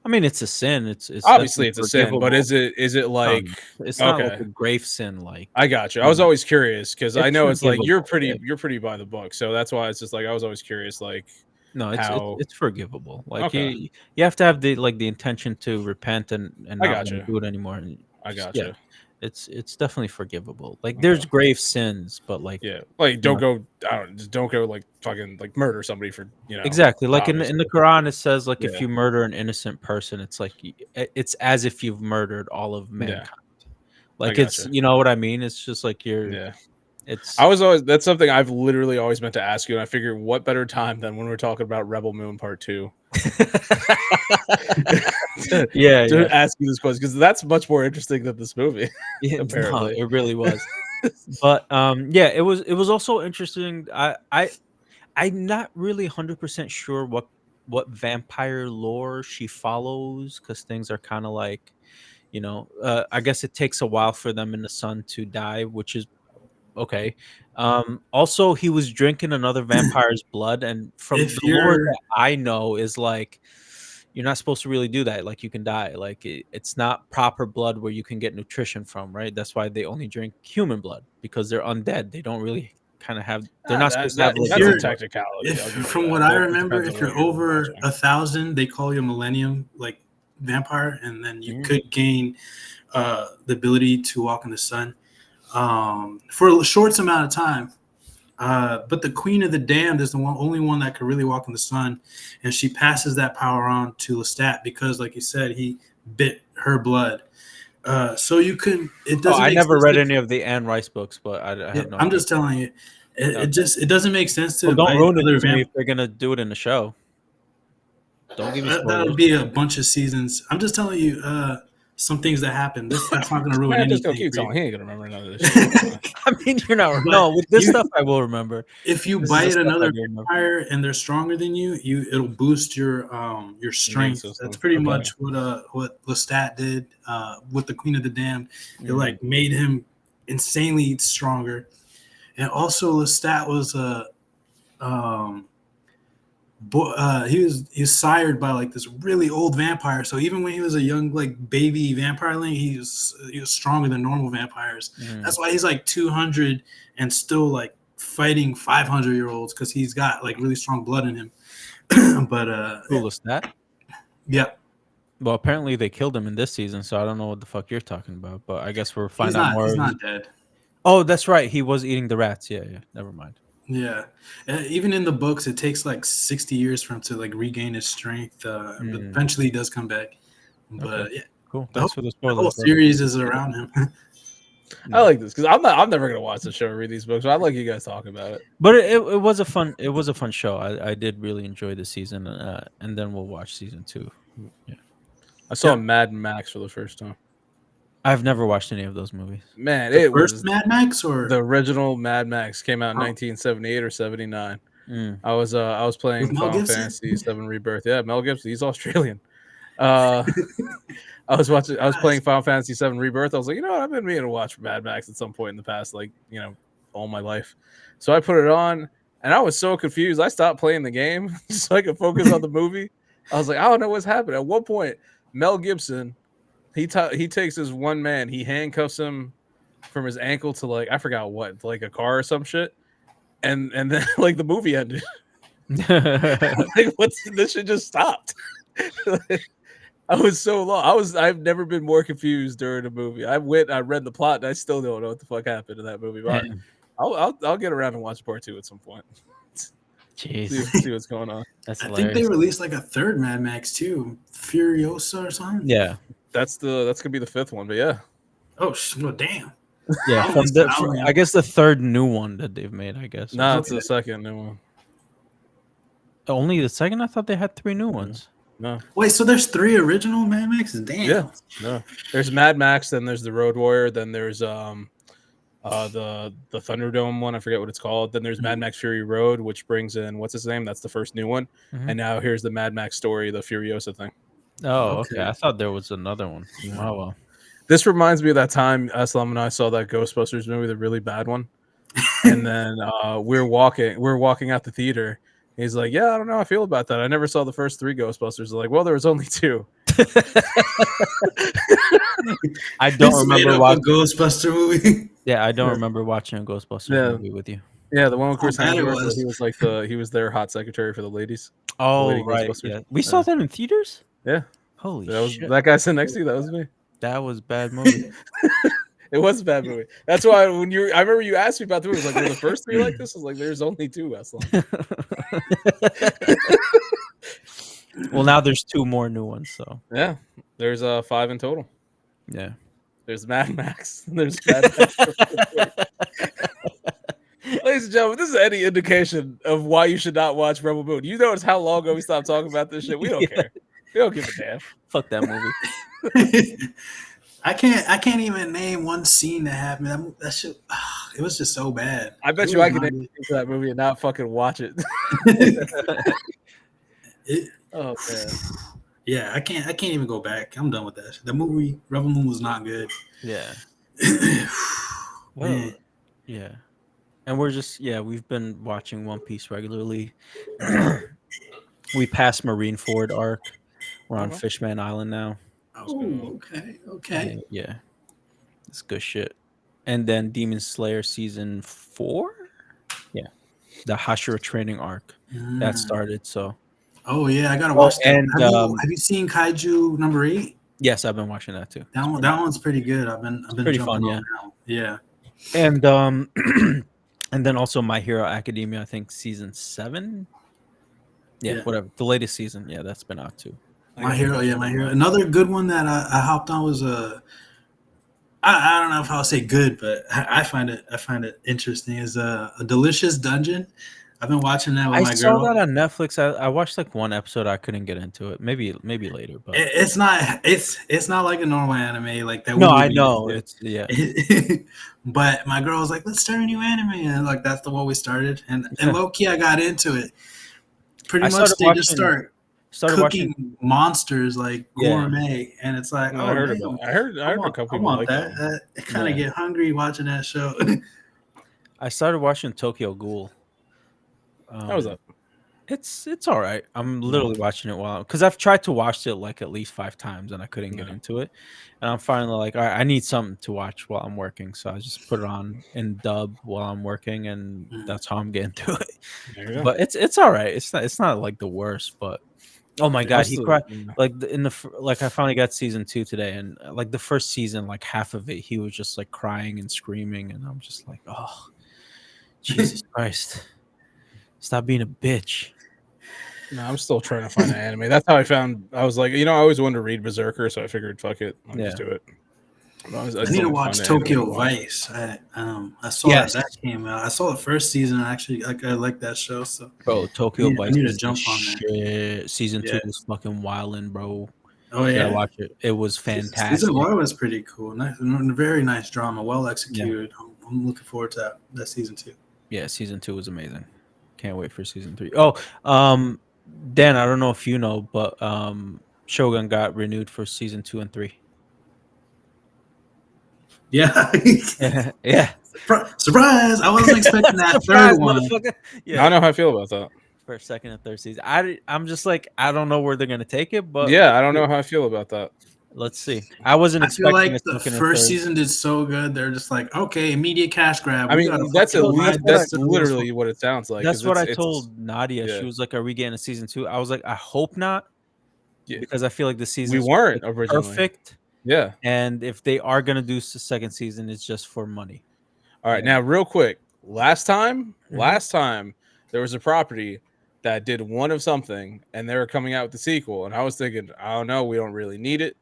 S3: I mean, it's a sin. It's
S1: Obviously
S3: definitely
S1: it's a sin, but
S3: forgivable.
S1: is it like,
S3: It's not like
S1: okay,
S3: a grave sin. Like
S1: I got you. I
S3: you
S1: was
S3: know,
S1: always curious because I
S3: it's
S1: know it's like
S3: forgivable. Yeah.
S1: you're pretty by the book, so that's why it's just like I was always curious, like
S3: No, it's
S1: how.
S3: it's forgivable. Like
S1: Okay,
S3: you have to have the intention to repent and
S1: I
S3: not
S1: got
S3: want to
S1: you.
S3: do it anymore. And
S1: I got
S3: yeah,
S1: you.
S3: it's definitely forgivable. Like
S1: Okay,
S3: there's grave sins, but like
S1: yeah, like
S3: you
S1: don't
S3: know
S1: go. I don't just don't go like fucking like murder somebody for
S3: exactly like in the
S1: obviously.
S3: Quran it says like if
S1: Yeah,
S3: you murder an innocent person, it's like it's as if you've murdered all of
S1: yeah,
S3: mankind.
S1: I
S3: Like
S1: got
S3: it's
S1: you.
S3: you know what I mean. It's just like
S1: Yeah. I
S3: it's
S1: was always That's something I've literally always meant to ask you, and I figured what better time than when we're talking about Rebel Moon Part 2 to,
S3: yeah,
S1: to
S3: yeah.
S1: ask you this question, because that's much more interesting than this movie,
S3: No,
S1: apparently.
S3: it really was. But yeah, it was also interesting. I'm not really 100% sure what vampire lore she follows because things are kind of like, I guess it takes a while for them in the sun to die, which is okay. Also, he was drinking another vampire's blood, and from
S2: If
S3: the lore
S2: you're
S3: that I know is like you're not supposed to really do that. Like you can die. Like it's not proper blood where you can get nutrition from, right? That's why they only drink human blood because they're undead. They don't really kind of have. They're
S1: Ah,
S3: not
S1: that
S3: supposed to have
S1: that
S2: if
S1: that's a
S3: libido.
S2: you're
S1: technicality.
S2: if
S1: I'll give you
S2: from what
S1: that,
S2: I
S1: but it
S2: remember,
S1: depends
S2: if
S1: on what
S2: you're
S1: you're
S2: over
S1: watching.
S2: 1,000, they call you a millennium like vampire, and then you
S1: Mhm.
S2: could gain the ability to walk in the sun for a short amount of time. But the Queen of the Damned is the only one that could really walk in the sun, and she passes that power on to Lestat because, like you said, he bit her blood. So you can. It
S3: Oh,
S2: doesn't
S3: I
S2: make
S3: never
S2: sense
S3: read
S2: to.
S3: any of the Anne Rice books, but I
S2: Yeah,
S3: have no
S2: I'm
S3: idea.
S2: just telling you,
S3: Okay.
S2: it doesn't make sense
S3: Well,
S2: to
S3: don't
S2: bite
S3: ruin it
S2: other
S3: for me if
S2: vamp.
S3: they're gonna do it in the show. Don't give me
S2: That
S3: spoilers.
S2: would be a bunch of seasons. I'm just telling you some things that happen. That's not going to ruin
S1: Man, just go
S2: anything
S1: keep
S2: for you.
S1: telling. He ain't gonna remember none of this shit. It's fine.
S3: I mean, you're not.
S2: But
S3: No, with this
S2: you
S3: stuff, I will remember.
S2: if you
S3: This is the
S2: bite
S3: stuff I
S2: another
S3: do remember.
S2: vampire and they're stronger than you it'll boost your
S1: Immune
S2: strength. That's
S1: system.
S2: pretty
S1: Okay.
S2: much what Lestat did with the Queen of the Damned. It
S3: Mhm.
S2: like made him insanely stronger. And also Lestat was a he was sired by like this really old vampire. So even when he was a young like baby vampireling, he was stronger than normal vampires.
S3: Mhm.
S2: That's why he's like 200 and still like fighting 500-year-olds because he's got like really strong blood in him. But
S3: Cool as that.
S2: Yep.
S3: Well, apparently they killed him in this season, so I don't know what the fuck you're talking about. But I guess we'll find out more.
S2: He's not dead.
S3: Oh, that's right. He was eating the rats. Yeah. Never mind.
S2: Yeah, even in the books, it takes like 60 years for him to like regain his strength. But eventually, he does come back. But
S3: Okay.
S2: yeah,
S3: Cool. Thanks for the
S2: the
S3: spoilers.
S2: whole series is around him.
S1: I like this because I'm never gonna watch the show or read these books. But I like you guys talking about it.
S3: But it was a fun show. I did really enjoy the season, and then we'll watch season 2. Yeah.
S1: I saw Mad Max for the first time.
S3: I've never watched any of those movies.
S1: Man,
S2: The
S1: it
S2: first
S1: was
S2: Mad Max or
S1: the original Mad Max came out in 1978 or 79. I was playing
S2: With Mel
S1: Final
S2: Gibson?
S1: Fantasy 7 Rebirth. Yeah, Mel Gibson. He's Australian. I was playing Final Fantasy 7 Rebirth. I was like, you know what? I've been meaning to watch Mad Max at some point in the past, like, all my life. So I put it on, and I was so confused. I stopped playing the game so I could focus on the movie. I was like, I don't know what's happening. At one point, Mel Gibson, he takes his one man, he handcuffs him from his ankle to like I forgot what, like a car or some shit, and then like the movie ended. Like, this shit just stopped. I was so lost. I've never been more confused during a movie. I read the plot, and I still don't know what the fuck happened in that movie. But I'll get around and watch part 2 at some point.
S3: Jeez,
S1: see what's going on.
S3: That's
S2: I
S3: hilarious.
S2: think they released like a third Mad Max too, Furiosa or something.
S3: Yeah,
S1: that's gonna be the 5th one. But yeah.
S2: Oh damn.
S3: Yeah, I guess the third new one that they've made. I guess.
S1: No, it's the second new one.
S3: Only the second? I thought they had 3 new ones.
S1: No.
S2: Wait, so there's 3 original Mad Maxes? Damn.
S1: Yeah. No. There's Mad Max, then there's the Road Warrior, then there's the Thunderdome one. I forget what it's called. Then there's Mad Max Fury Road, which brings in what's his name? That's the first new one. And now here's the Mad Max story, the Furiosa thing.
S3: Oh, okay. I thought there was another one. Oh well.
S1: This reminds me of that time Eslam and I saw that Ghostbusters movie, the really bad one. And then we're walking out the theater. He's like, yeah, I don't know how I feel about that. I never saw the first 3 Ghostbusters. They're like, well, there was only 2.
S3: I don't remember watching
S2: a Ghostbuster movie.
S3: Yeah, I don't remember watching a Ghostbusters movie with you.
S1: Yeah, the one with Chris Hemsworth. He was like he was their hot secretary for the ladies.
S3: Oh, right. Yeah. We saw that in theaters?
S1: Yeah.
S3: Holy shit.
S1: That guy sitting next to you, that was me.
S3: That was a bad movie.
S1: It was a bad movie. That's why I remember you asked me about the movie. I was like, were the first 3 like this? I was like, there's only 2, Eslam.
S3: Well, now there's 2 more new ones, so.
S1: Yeah. There's 5 in total.
S3: Yeah.
S1: There's Mad Max. There's Mad Max. Ladies and gentlemen, this is any indication of why you should not watch Rebel Moon. You notice how long ago we stopped talking about this shit? We don't care. We don't give a damn.
S3: Fuck that movie.
S2: I can't even name one scene that happened. That shit, it was just so bad.
S1: I bet you I can name that movie and not fucking watch it. Oh man.
S2: Yeah, I can't even go back. I'm done with that. The movie Rebel Moon was not good.
S3: Yeah. Well, yeah. And we've been watching One Piece regularly. We passed Marineford arc. We're on Fishman Island now.
S2: Oh, okay.
S3: Yeah. It's good shit. And then Demon Slayer season 4? Yeah. The Hashira training arc that started, so.
S2: Oh yeah, I gotta watch that.
S3: And
S2: have you seen Kaiju number 8?
S3: Yes, I've been watching that too.
S2: That one's pretty good. I've been
S3: pretty fun,
S2: yeah. Yeah.
S3: And and then also My Hero Academia, I think season 7. Yeah, whatever. The latest season, that's been out too.
S2: My Hero. Another good one that I hopped on was I don't know if I'll say good, but I find it interesting. Is a Delicious Dungeon. I've been watching that with my girl. I saw
S3: that on Netflix. I watched like one episode. I couldn't get into it. Maybe later, but
S2: it's not like a normal anime like that.
S3: No, I know it's
S2: But my girl was like, "Let's start a new anime," and like that's the one we started. And low key, I got into it. Pretty much, they just started cooking watching monsters like gourmet, and it's like,
S1: I heard about it. I heard a couple people like that.
S2: I kind of get hungry watching that show.
S3: I started watching Tokyo Ghoul.
S1: How was that?
S3: It's all right. I'm literally watching it because I've tried to watch it like at least 5 times and I couldn't get into it. And I'm finally like, all right, I need something to watch while I'm working, so I just put it on in dub while I'm working, and that's how I'm getting to it. But it's all right. It's not like the worst, but Oh my god, he cried
S1: Yeah.
S3: like like I finally got season 2 today, and like the first season, like half of it, he was just like crying and screaming, and I'm just like, oh, Jesus Christ, stop being a bitch.
S1: No, I'm still trying to find an anime. That's how I found. I was like, I always wanted to read Berserker, so I figured, fuck it, I'll just do it.
S2: I
S1: still
S2: need to
S1: didn't
S2: watch
S1: find an anime to
S2: Tokyo
S1: watch.
S2: Vice. I saw that came out. I saw the first season. Actually, I like that show. So,
S3: Bro, Tokyo
S2: I
S3: Vice
S2: need to
S3: is the
S2: jump on that.
S3: shit. Season 2
S2: Yeah.
S3: was fucking wildin', bro.
S2: Oh
S3: You gotta
S2: yeah,
S3: watch it. It was fantastic.
S2: season 1 was pretty cool. Nice, very nice drama, well executed. I'm looking forward to that season 2.
S3: Yeah, season 2 was amazing. Can't wait for season 3. Oh, Dan, I don't know if you know, but Shogun got renewed for season 2 and 3.
S2: Yeah.
S3: Yeah.
S2: Surprise! I wasn't expecting that
S3: Surprise,
S2: third one.
S3: motherfucker.
S1: Yeah. I know how I feel about that.
S3: For second and third season. I'm just like, I don't know where they're gonna take it, but
S1: yeah, I don't know how I feel about that.
S3: Let's see. I wasn't
S2: I feel
S3: expecting
S2: like
S3: a
S2: the
S3: second
S2: first
S3: and third.
S2: season did so good. They're just like, okay, immediate cash grab.
S1: I mean, that's at least that's literally what it sounds like.
S3: That's what I told Nadia.
S1: Yeah.
S3: She was like, "Are we getting a season 2?" I was like, "I hope not," because I feel like the season
S1: we weren't
S3: like
S1: originally
S3: perfect.
S1: Yeah,
S3: and if they are gonna do the second season, it's just for money.
S1: All right, now real quick. Last time there was a property that did one of something, and they were coming out with the sequel, and I was thinking, I don't know, we don't really need it,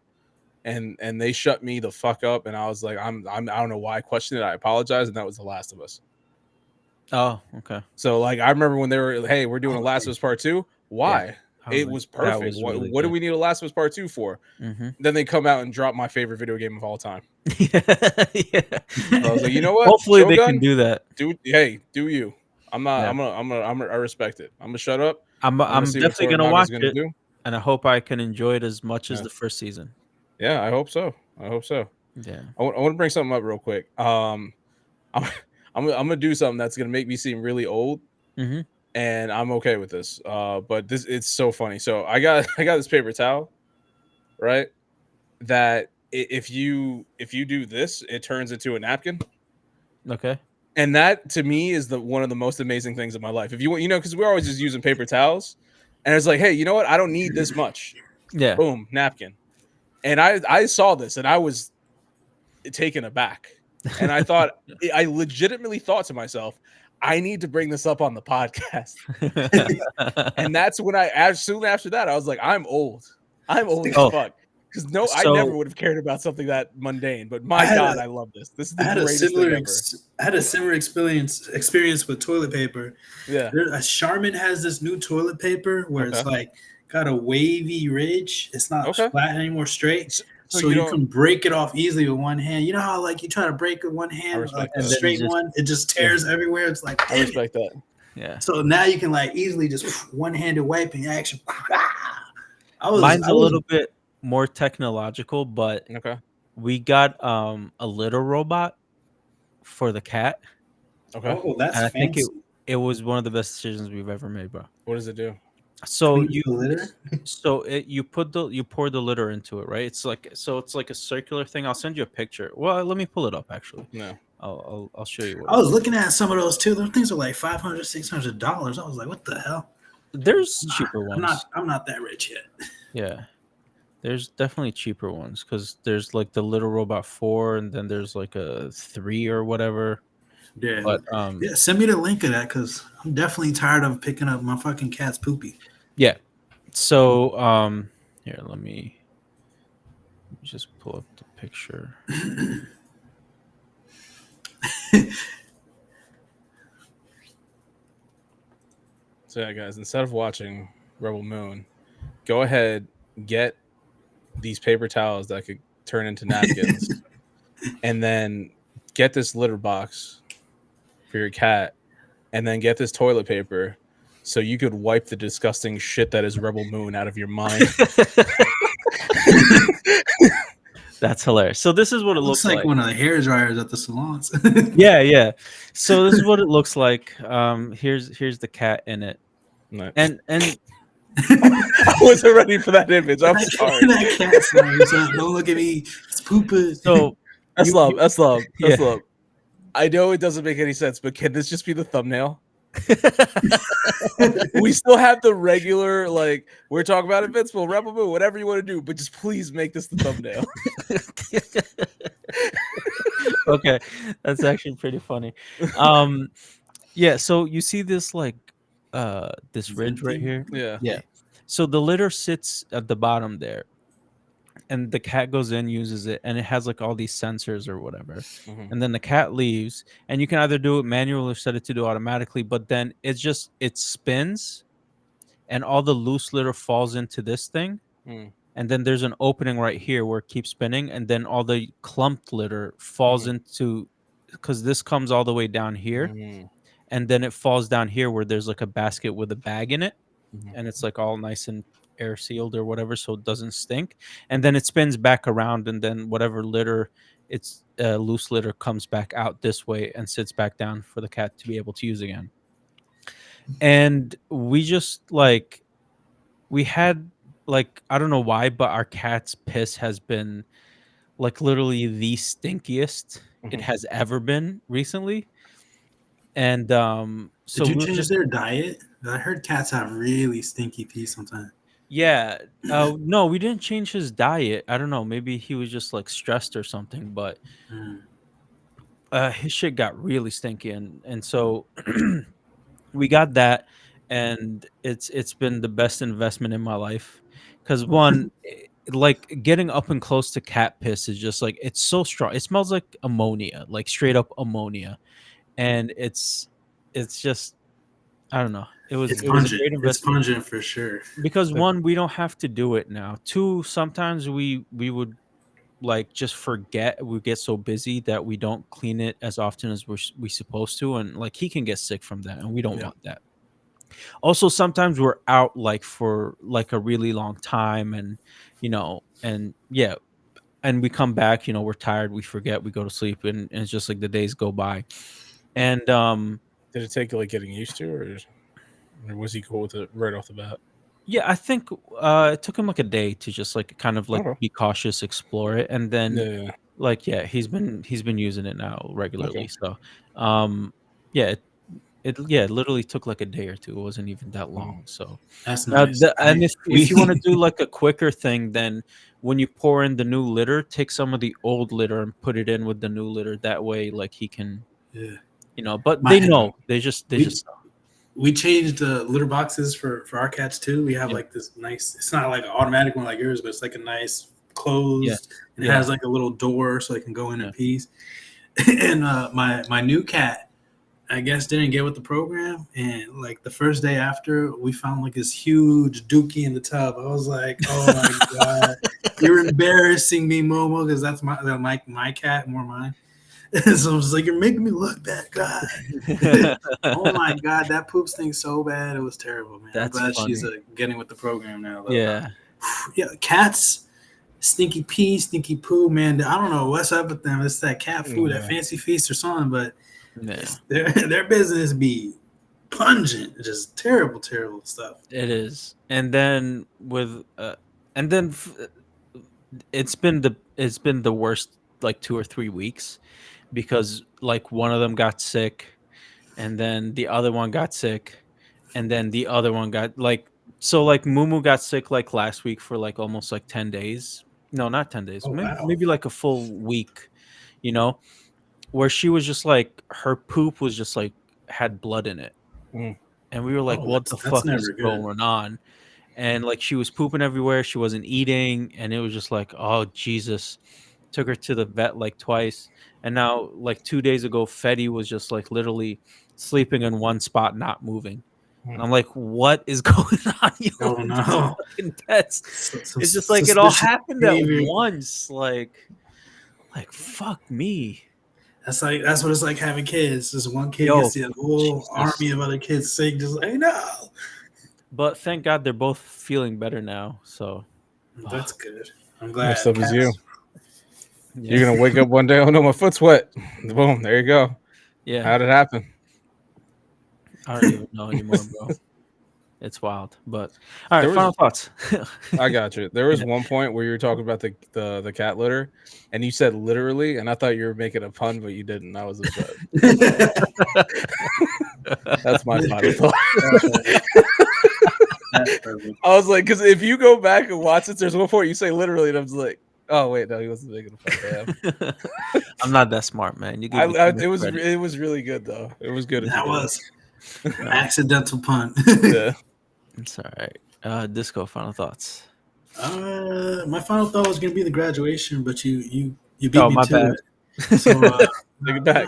S1: and they shut me the fuck up, and I was like, I don't know why I questioned it. I apologize, and that was The Last of Us.
S3: Oh, okay.
S1: So like, I remember when they were, hey, we're doing a Last of Us Part 2. Why? It was perfect.
S3: Was really
S1: what do we need a Last of Us Part 2 for? Then they come out and drop my favorite video game of all time.
S3: Yeah.
S1: So I was like, you know what?
S3: Hopefully they can do that.
S1: Do you? I'm not. I respect it. I'm gonna shut up.
S3: I'm definitely gonna watch it, and I hope I can enjoy it as much as the first season.
S1: Yeah, I hope so.
S3: Yeah.
S1: I want to bring something up real quick. I'm gonna do something that's gonna make me seem really old, and I'm okay with this. But it's so funny. So I got this paper towel, right? That if you do this, it turns into a napkin.
S3: Okay.
S1: And that to me is one of the most amazing things in my life. If you because we're always just using paper towels, and it's like, hey, you know what? I don't need this much.
S3: Yeah.
S1: Boom, napkin. And I saw this and I was taken aback. And I thought, I legitimately thought to myself, I need to bring this up on the podcast. And that's when soon after that, I was like, I'm old. I'm old as fuck. Because I never would have cared about something that mundane. But my God, I love this. This is the greatest thing ever.
S2: I had a similar experience with toilet paper.
S1: Yeah.
S2: Charmin has this new toilet paper where it's like got a wavy ridge. It's not flat anymore, straight. So you can break it off easily with one hand. You know how like you try to break with one hand, like a straight one, it just tears everywhere. It's like,
S1: I respect that.
S3: Yeah.
S2: So now you can like easily just one-handed wipe and action.
S3: Mine's a little bit more technological, but we got a litter robot for the cat.
S2: Okay. Oh, that's
S3: and I
S2: fancy.
S3: think it was one of the best decisions we've ever made, bro.
S1: What does it do?
S3: So
S2: you
S3: pour the litter into it, right? It's like a circular thing. I'll send you a picture. Well, let me pull it up actually.
S1: No.
S3: I'll show you.
S2: I was looking at some of those too. Those things are like $500, $600. I was like, what the hell?
S3: There's cheaper ones.
S2: I'm not that rich yet.
S3: Yeah. There's definitely cheaper ones because there's like the Little Robot 4 and then there's like a 3 or whatever.
S2: Yeah.
S3: But
S2: yeah, send me the link of that because I'm definitely tired of picking up my fucking cat's poopy.
S3: Yeah. So here, let me just pull up the picture.
S1: So yeah, guys, instead of watching Rebel Moon, go ahead, get these paper towels that could turn into napkins, and then get this litter box for your cat, and then get this toilet paper so you could wipe the disgusting shit that is Rebel Moon out of your mind.
S3: That's hilarious. So this is what it looks like.
S2: One of the hair dryers at the salons.
S3: Yeah. So this is what it looks like. Here's the cat in it.
S1: Nice.
S3: And
S1: I wasn't ready for that image. I'm sorry.
S2: That cat's nice. Don't look at me. It's pooping.
S3: So
S1: that's love. I know it doesn't make any sense, but can this just be the thumbnail? We still have the regular, like, we're talking about Invincible, Rebel Moon, whatever you want to do, but just please make this the thumbnail.
S3: Okay, that's actually pretty funny. Yeah, so you see this like this ridge right
S2: Venting?
S3: here?
S1: Yeah.
S3: Yeah. So the litter sits at the bottom there, and the cat goes in, uses it, and it has like all these sensors or whatever.
S1: Mhm.
S3: And then the cat leaves, and you can either do it manually or set it to do automatically, but then it spins and all the loose litter falls into this thing.
S1: Mm.
S3: And then there's an opening right here where it keeps spinning, and then all the clumped litter falls
S1: Mhm.
S3: into, because this comes all the way down here,
S1: Mhm.
S3: and then it falls down here where there's like a basket with a bag in it,
S1: Mhm.
S3: and it's like all nice and air sealed or whatever, so it doesn't stink. And then it spins back around, and then whatever litter, it's loose litter, comes back out this way and sits back down for the cat to be able to use again. And we just like we had like, I don't know why, but our cat's piss has been like literally the stinkiest it
S1: Mhm.
S3: has ever been recently. And
S2: Did
S3: so
S2: you
S3: we were
S2: change
S3: just,
S2: their diet? I heard cats have really stinky pee sometimes.
S3: yeah, no, we didn't change his diet. I don't know, maybe he was just like stressed or something, but
S2: Mm.
S3: his shit got really stinky, and so we got that, and it's been the best investment in my life. Because one, like getting up and close to cat piss is just like, it's so strong. It smells like ammonia, like straight up ammonia, and it's just, I don't know.
S2: It's
S3: It was a
S2: pungent.
S3: great
S2: It's
S3: investment
S2: pungent for sure.
S3: because
S1: The-
S3: one, we don't have to do it now. Two, sometimes we would like just forget. We get so busy that we don't clean it as often as we supposed to, and like he can get sick from that, and we don't
S1: Yeah.
S3: want that. Also, sometimes we're out like for like a really long time, and and yeah, and we come back, we're tired, we forget, we go to sleep, and it's just like the days go by. And
S1: Did it take like getting used to, or was he cool with it right off the bat?
S3: yeah, I think it took him like a day to just like kind of like
S1: Okay.
S3: be cautious, explore it, and then
S1: Yeah.
S3: like, yeah, he's been using it now
S1: Okay.
S3: regularly. So um yeah, it literally took like a day or two. It wasn't even that
S1: Mhm.
S3: long. So
S2: That's nice.
S3: and if you want to
S2: We
S3: do like a quicker thing, then when you pour in the new litter, take some of the old litter and put it in with the new litter. That way, like he can,
S2: yeah.
S3: but they
S2: My
S3: know. They
S2: we
S3: just know.
S2: we changed the litter boxes for our cats too. We have
S3: Yeah,
S2: like this nice. It's not like an automatic one like yours, but it's like a nice
S3: yeah,
S2: closed. And it
S3: yeah,
S2: has like a little door so they can go in
S3: yeah.
S2: and pee. And my new cat, I guess, didn't get with the program. And like the first day after, we found like this huge dookie in the tub. I was like, oh my god, you're embarrassing me, Momo, because that's my cat, more mine. So I was like, you're making me look bad, God. Oh my god, that poop stinks so bad. It was terrible, man. I'm
S3: That's
S2: glad she's
S3: funny.
S2: getting with the program now, though.
S3: Yeah,
S2: Yeah, cats, stinky pee, stinky poo, man. I don't know what's up with them. It's that cat food, that
S1: Yeah.
S2: fancy feast or something, but
S3: yeah.
S2: their business be pungent, just terrible, terrible stuff.
S3: It is. And then and then it's been the worst like 2 or 3 weeks, because like one of them got sick, and then the other one got sick, and then the other one got like, so like Mumu got sick like last week for like almost like 10 days. No, not 10 days.
S2: Oh
S3: Maybe,
S2: wow.
S3: maybe like a full week, you know, where she was just like, her poop was just like had blood in it.
S1: Mm.
S3: And we were like,
S2: Oh,
S3: what the
S2: that's
S3: fuck is
S2: never good.
S3: going on? And like she was pooping everywhere, she wasn't eating, and it was just like, oh Jesus. Took her to the vet like twice, and now like 2 days ago, Fetty was just like literally sleeping in one spot, not moving. And
S1: Mm.
S3: I'm like, what is going on? You
S2: Oh
S3: these
S2: no.
S3: fucking pets.
S2: Some
S3: It's just like it all
S2: suspicious
S3: happened at
S2: behavior.
S3: once. Like fuck me.
S2: That's what it's like having kids. Just one kid
S3: Yo,
S2: gets the whole
S3: Jesus.
S2: army of other kids sick, just like no.
S3: But thank God they're both feeling better now. So
S2: That's good. I'm
S1: Next
S2: glad.
S1: up is you.
S2: Cats.
S1: You're
S3: yeah.
S1: gonna wake up one day. Oh no, my foot's wet. Boom. There you go.
S3: Yeah.
S1: How'd it happen?
S3: I don't even know anymore, bro. It's wild. But all right,
S1: There
S3: final
S1: was.
S3: thoughts.
S1: I got you. There was
S3: Yeah.
S1: one point where you were talking about the cat litter, and you said literally, and I thought you were making a pun, but you didn't. I was upset. That's my final thought.
S2: That's perfect.
S1: I was like, because if you go back and watch it, there's one point you say literally, and I was like, oh wait, no, he wasn't making fun of him.
S3: I'm not that smart, man. You give me too much credit.
S1: It was really good though. It was good.
S2: That was accidental pun.
S1: Yeah.
S3: It's all right. Disco, final thoughts.
S2: My final thought was gonna be the graduation, but you beat
S3: Oh,
S2: me
S3: my
S2: to
S3: bad.
S2: it. So
S1: Take it back.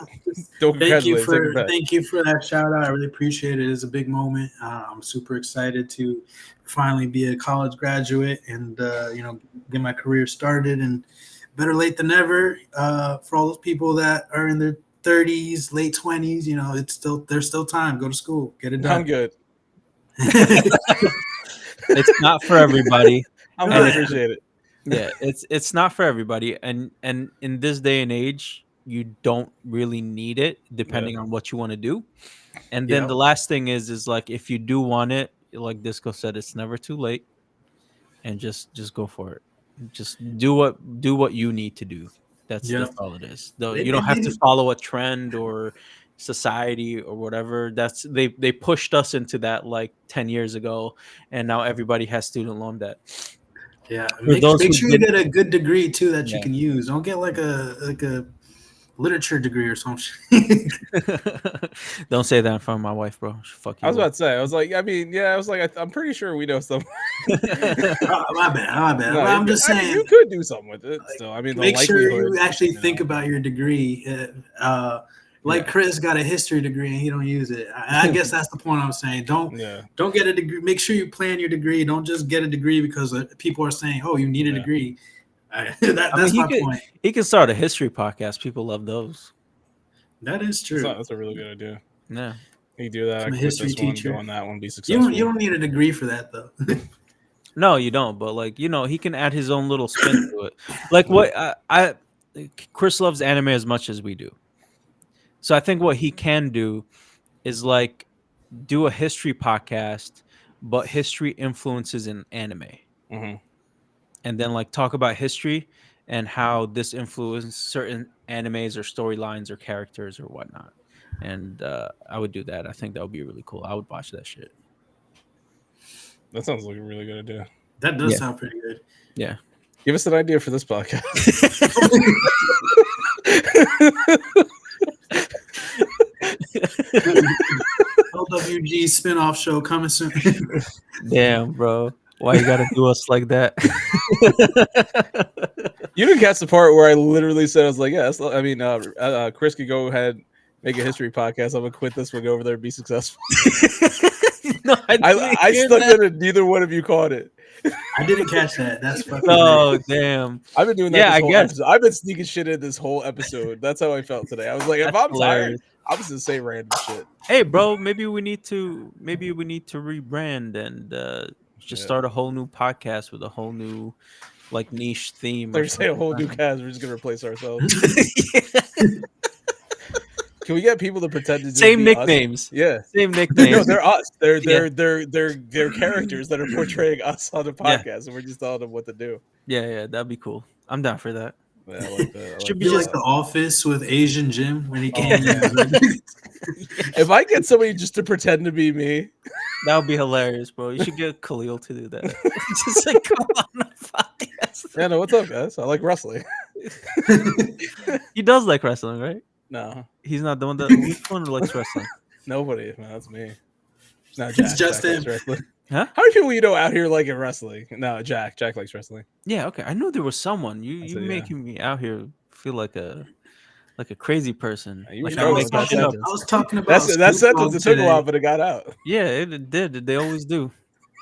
S1: Don't
S2: thank you
S1: congratulate. Take it back.
S2: thank you for that shout out. I really appreciate it. It's a big moment. I'm super excited to finally be a college graduate and get my career started. And better late than never. For all those people that are in their 30s, late 20s, there's still time. Go to school, get it done.
S1: I'm good.
S3: It's not for everybody.
S1: I appreciate it.
S3: Yeah, it's not for everybody, and in this day and age, you don't really need it, depending on what you want to do. And then the last thing is like, if you do want it, like Disco said, it's never too late, and just go for it. Just do what you need to do. That's all it is. Though you don't have to follow a trend or society or whatever. That's they pushed us into that like 10 years ago, and now everybody has student loan debt.
S2: Yeah, make sure you get a good degree too that you can use. Don't get like a literature degree or something.
S3: Don't say that in front of my wife, bro. Fuck you.
S1: I was about to say. I was like, I mean, yeah. I was like, I'm pretty sure we know something.
S2: My bad. No, I'm just saying
S1: you could do something with it. Still, I mean,
S2: make sure you actually think about your degree. Chris got a history degree and he don't use it. I guess that's the point I'm saying. Don't get a degree. Make sure you plan your degree. Don't just get a degree because people are saying, "Oh, you need a degree." That's my point.
S3: He can start a history podcast. People love those.
S2: That is true.
S1: That's a really good idea.
S3: Yeah,
S1: you do that.
S2: I'm a history teacher.
S1: Go on that one, be successful.
S2: You don't need a degree for that though.
S3: No, you don't. But he can add his own little spin to it. Like what Chris loves anime as much as we do. So I think what he can do is like do a history podcast, but history influences in anime.
S1: Mm-hmm.
S3: And then like talk about history and how this influenced certain animes or storylines or characters or whatnot. And I would do that. I think that would be really cool. I would watch that shit.
S1: That sounds like a really good idea.
S2: That does sound pretty good.
S3: Yeah.
S1: Give us an idea for this podcast.
S2: LWG spinoff show coming soon.
S3: Damn, bro. Why you gotta do us like that?
S1: You didn't catch the part where I literally said, I was like, yes. I mean, Chris could go ahead, make a history podcast. I'm gonna quit this. We'll go over there and be successful.
S3: No,
S1: I stuck it and neither one of you caught it.
S2: I didn't catch that. That's fucking
S3: great. Damn.
S1: I've been doing that.
S3: Yeah, I guess
S1: episode. I've been sneaking shit in this whole episode. That's how I felt today. I was like, if I'm tired, I'm just gonna say random shit.
S3: Hey, bro, maybe we need to rebrand and just start a whole new podcast with a whole new like niche theme.
S1: They're saying a whole new cast. We're just gonna replace ourselves. Can we get people to pretend to
S3: same
S1: be
S3: nicknames?
S1: Us? Yeah,
S3: same nicknames.
S1: No, they're us. They're characters that are portraying us on the podcast, and we're just telling them what to do.
S3: Yeah, that'd be cool. I'm down for that.
S1: Yeah, I like that.
S2: Should be like The Office with Asian Jim when he came.
S1: If I get somebody just to pretend to be me,
S3: that would be hilarious, bro. You should get Khalil to do that. Just like come on the podcast.
S1: Yeah, no, what's up, guys? I like wrestling.
S3: He does like wrestling, right?
S1: No,
S3: he's not the one that. Which one likes wrestling?
S1: Nobody, man. That's me. No, Jack.
S2: It's just him.
S3: Huh?
S1: How many people you know out here liking wrestling? No, Jack. Jack likes wrestling.
S3: Yeah, okay. I knew there was someone. You making me out here feel like a crazy person.
S1: You
S3: like
S2: I was talking about
S1: that sentence. It took a while, but it got out.
S3: Yeah, it did. They always do.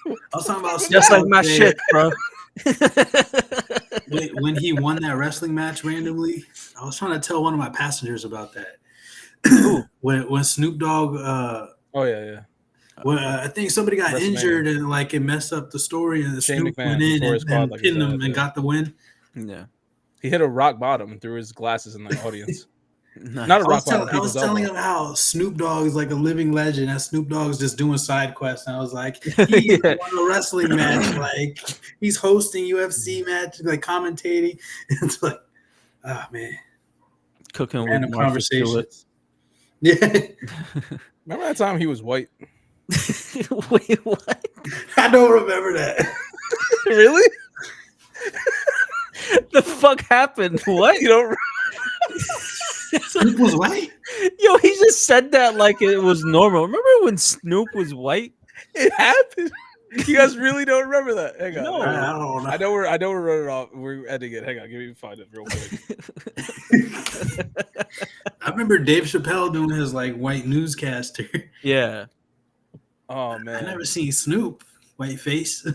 S2: I was talking about
S3: just like my shit, bro.
S2: When he won that wrestling match randomly, I was trying to tell one of my passengers about that. when Snoop Dogg,
S1: oh yeah.
S2: Well, I think somebody got injured and like it messed up the story, and Snoop went in and pinned him and got the win.
S3: Yeah,
S1: he hit a rock bottom and threw his glasses in the audience.
S3: Nice.
S1: Not a rock bottom.
S2: I was telling him how Snoop Dogg is like a living legend, and Snoop Dogg's just doing side quests. And I was like, he won a wrestling match, like he's hosting UFC match, like commentating. It's like, oh man,
S3: cooking
S2: random
S3: with
S2: conversations. Yeah.
S1: Remember that time he was white?
S3: Wait, what?
S2: I don't remember that.
S1: Really?
S3: The fuck happened? What?
S1: You don't?
S2: Snoop was white?
S3: Yo, he just said that like it was normal. Remember when Snoop was white?
S1: It happened. You guys really don't remember that? Hang on.
S3: No.
S2: I don't know.
S1: I know we're running off. We're ending it. Hang on. Give me find it real quick.
S2: I remember Dave Chappelle doing his like white newscaster.
S3: Yeah.
S1: Oh
S2: I
S1: man.
S2: never seen Snoop white face.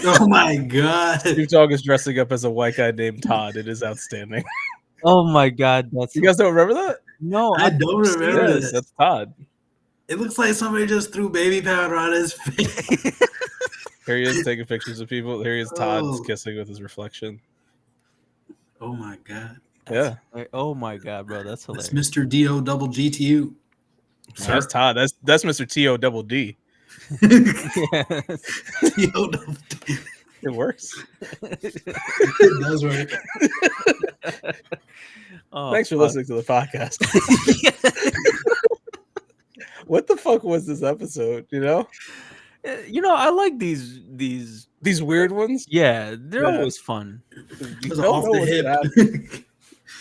S2: Oh my god!
S1: Snoop Dogg is dressing up as a white guy named Todd. It is outstanding.
S3: Oh my god, that's
S1: You guys don't remember that?
S3: no.
S2: I don't remember
S1: Yes,
S2: this.
S1: that's Todd.
S2: It looks like somebody just threw baby powder on his face.
S1: Here he is taking pictures of people. Here he is, Todd
S2: Oh.
S1: kissing with his reflection.
S2: Oh my god!
S1: Yeah,
S3: Oh my god, bro, that's
S2: That's
S3: hilarious.
S2: Mr. Do double GTU.
S1: that's Todd. That's Mr. T.O. double D.
S3: Yes.
S2: Do double D.
S1: It works.
S2: It does work.
S3: Oh,
S1: Thanks for
S3: fuck.
S1: listening to the podcast. What the fuck was this episode? You know,
S3: You know, I like these.
S1: these weird ones.
S3: Yeah, they're
S1: Yeah.
S3: always fun.
S1: You
S2: It was
S1: don't
S2: off
S1: know
S2: the
S1: what's gonna happen.
S2: hip.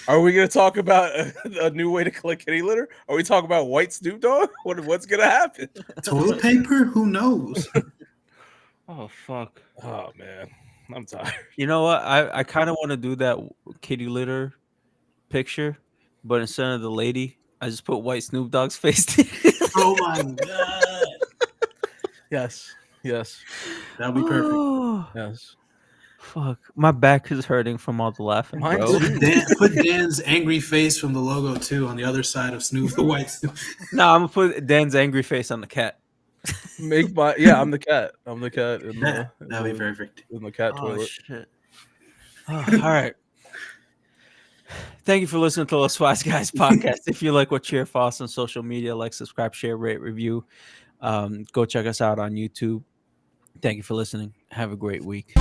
S1: Are we gonna talk about a new way to collect kitty litter? Are we talking about white Snoop Dogg? What's gonna happen?
S2: Toilet paper? Who knows?
S3: Oh fuck.
S1: Oh man, I'm tired.
S3: You know what? I kind of want to do that kitty litter picture, but instead of the lady, I just put white Snoop Dogg's face.
S2: Oh my god!
S1: Yes, yes,
S2: That'll be perfect.
S3: Oh,
S1: yes.
S3: fuck. My back is hurting from all the laughing,
S1: Mine
S3: bro.
S1: too.
S2: Put Dan's angry face from the logo too on the other side of Snoop, the white Snoop.
S3: No, I'm gonna put Dan's angry face on the cat.
S1: Make my I'm the cat. I'm the cat in
S2: That'll be
S1: the,
S2: perfect.
S1: in the cat
S3: Oh
S1: toilet.
S3: shit. Oh, all right. Thank you for listening to Los Wise Guys podcast. If you like what you hear, follow us on social media, like, subscribe, share, rate, review. Go check us out on YouTube. Thank you for listening. Have a great week.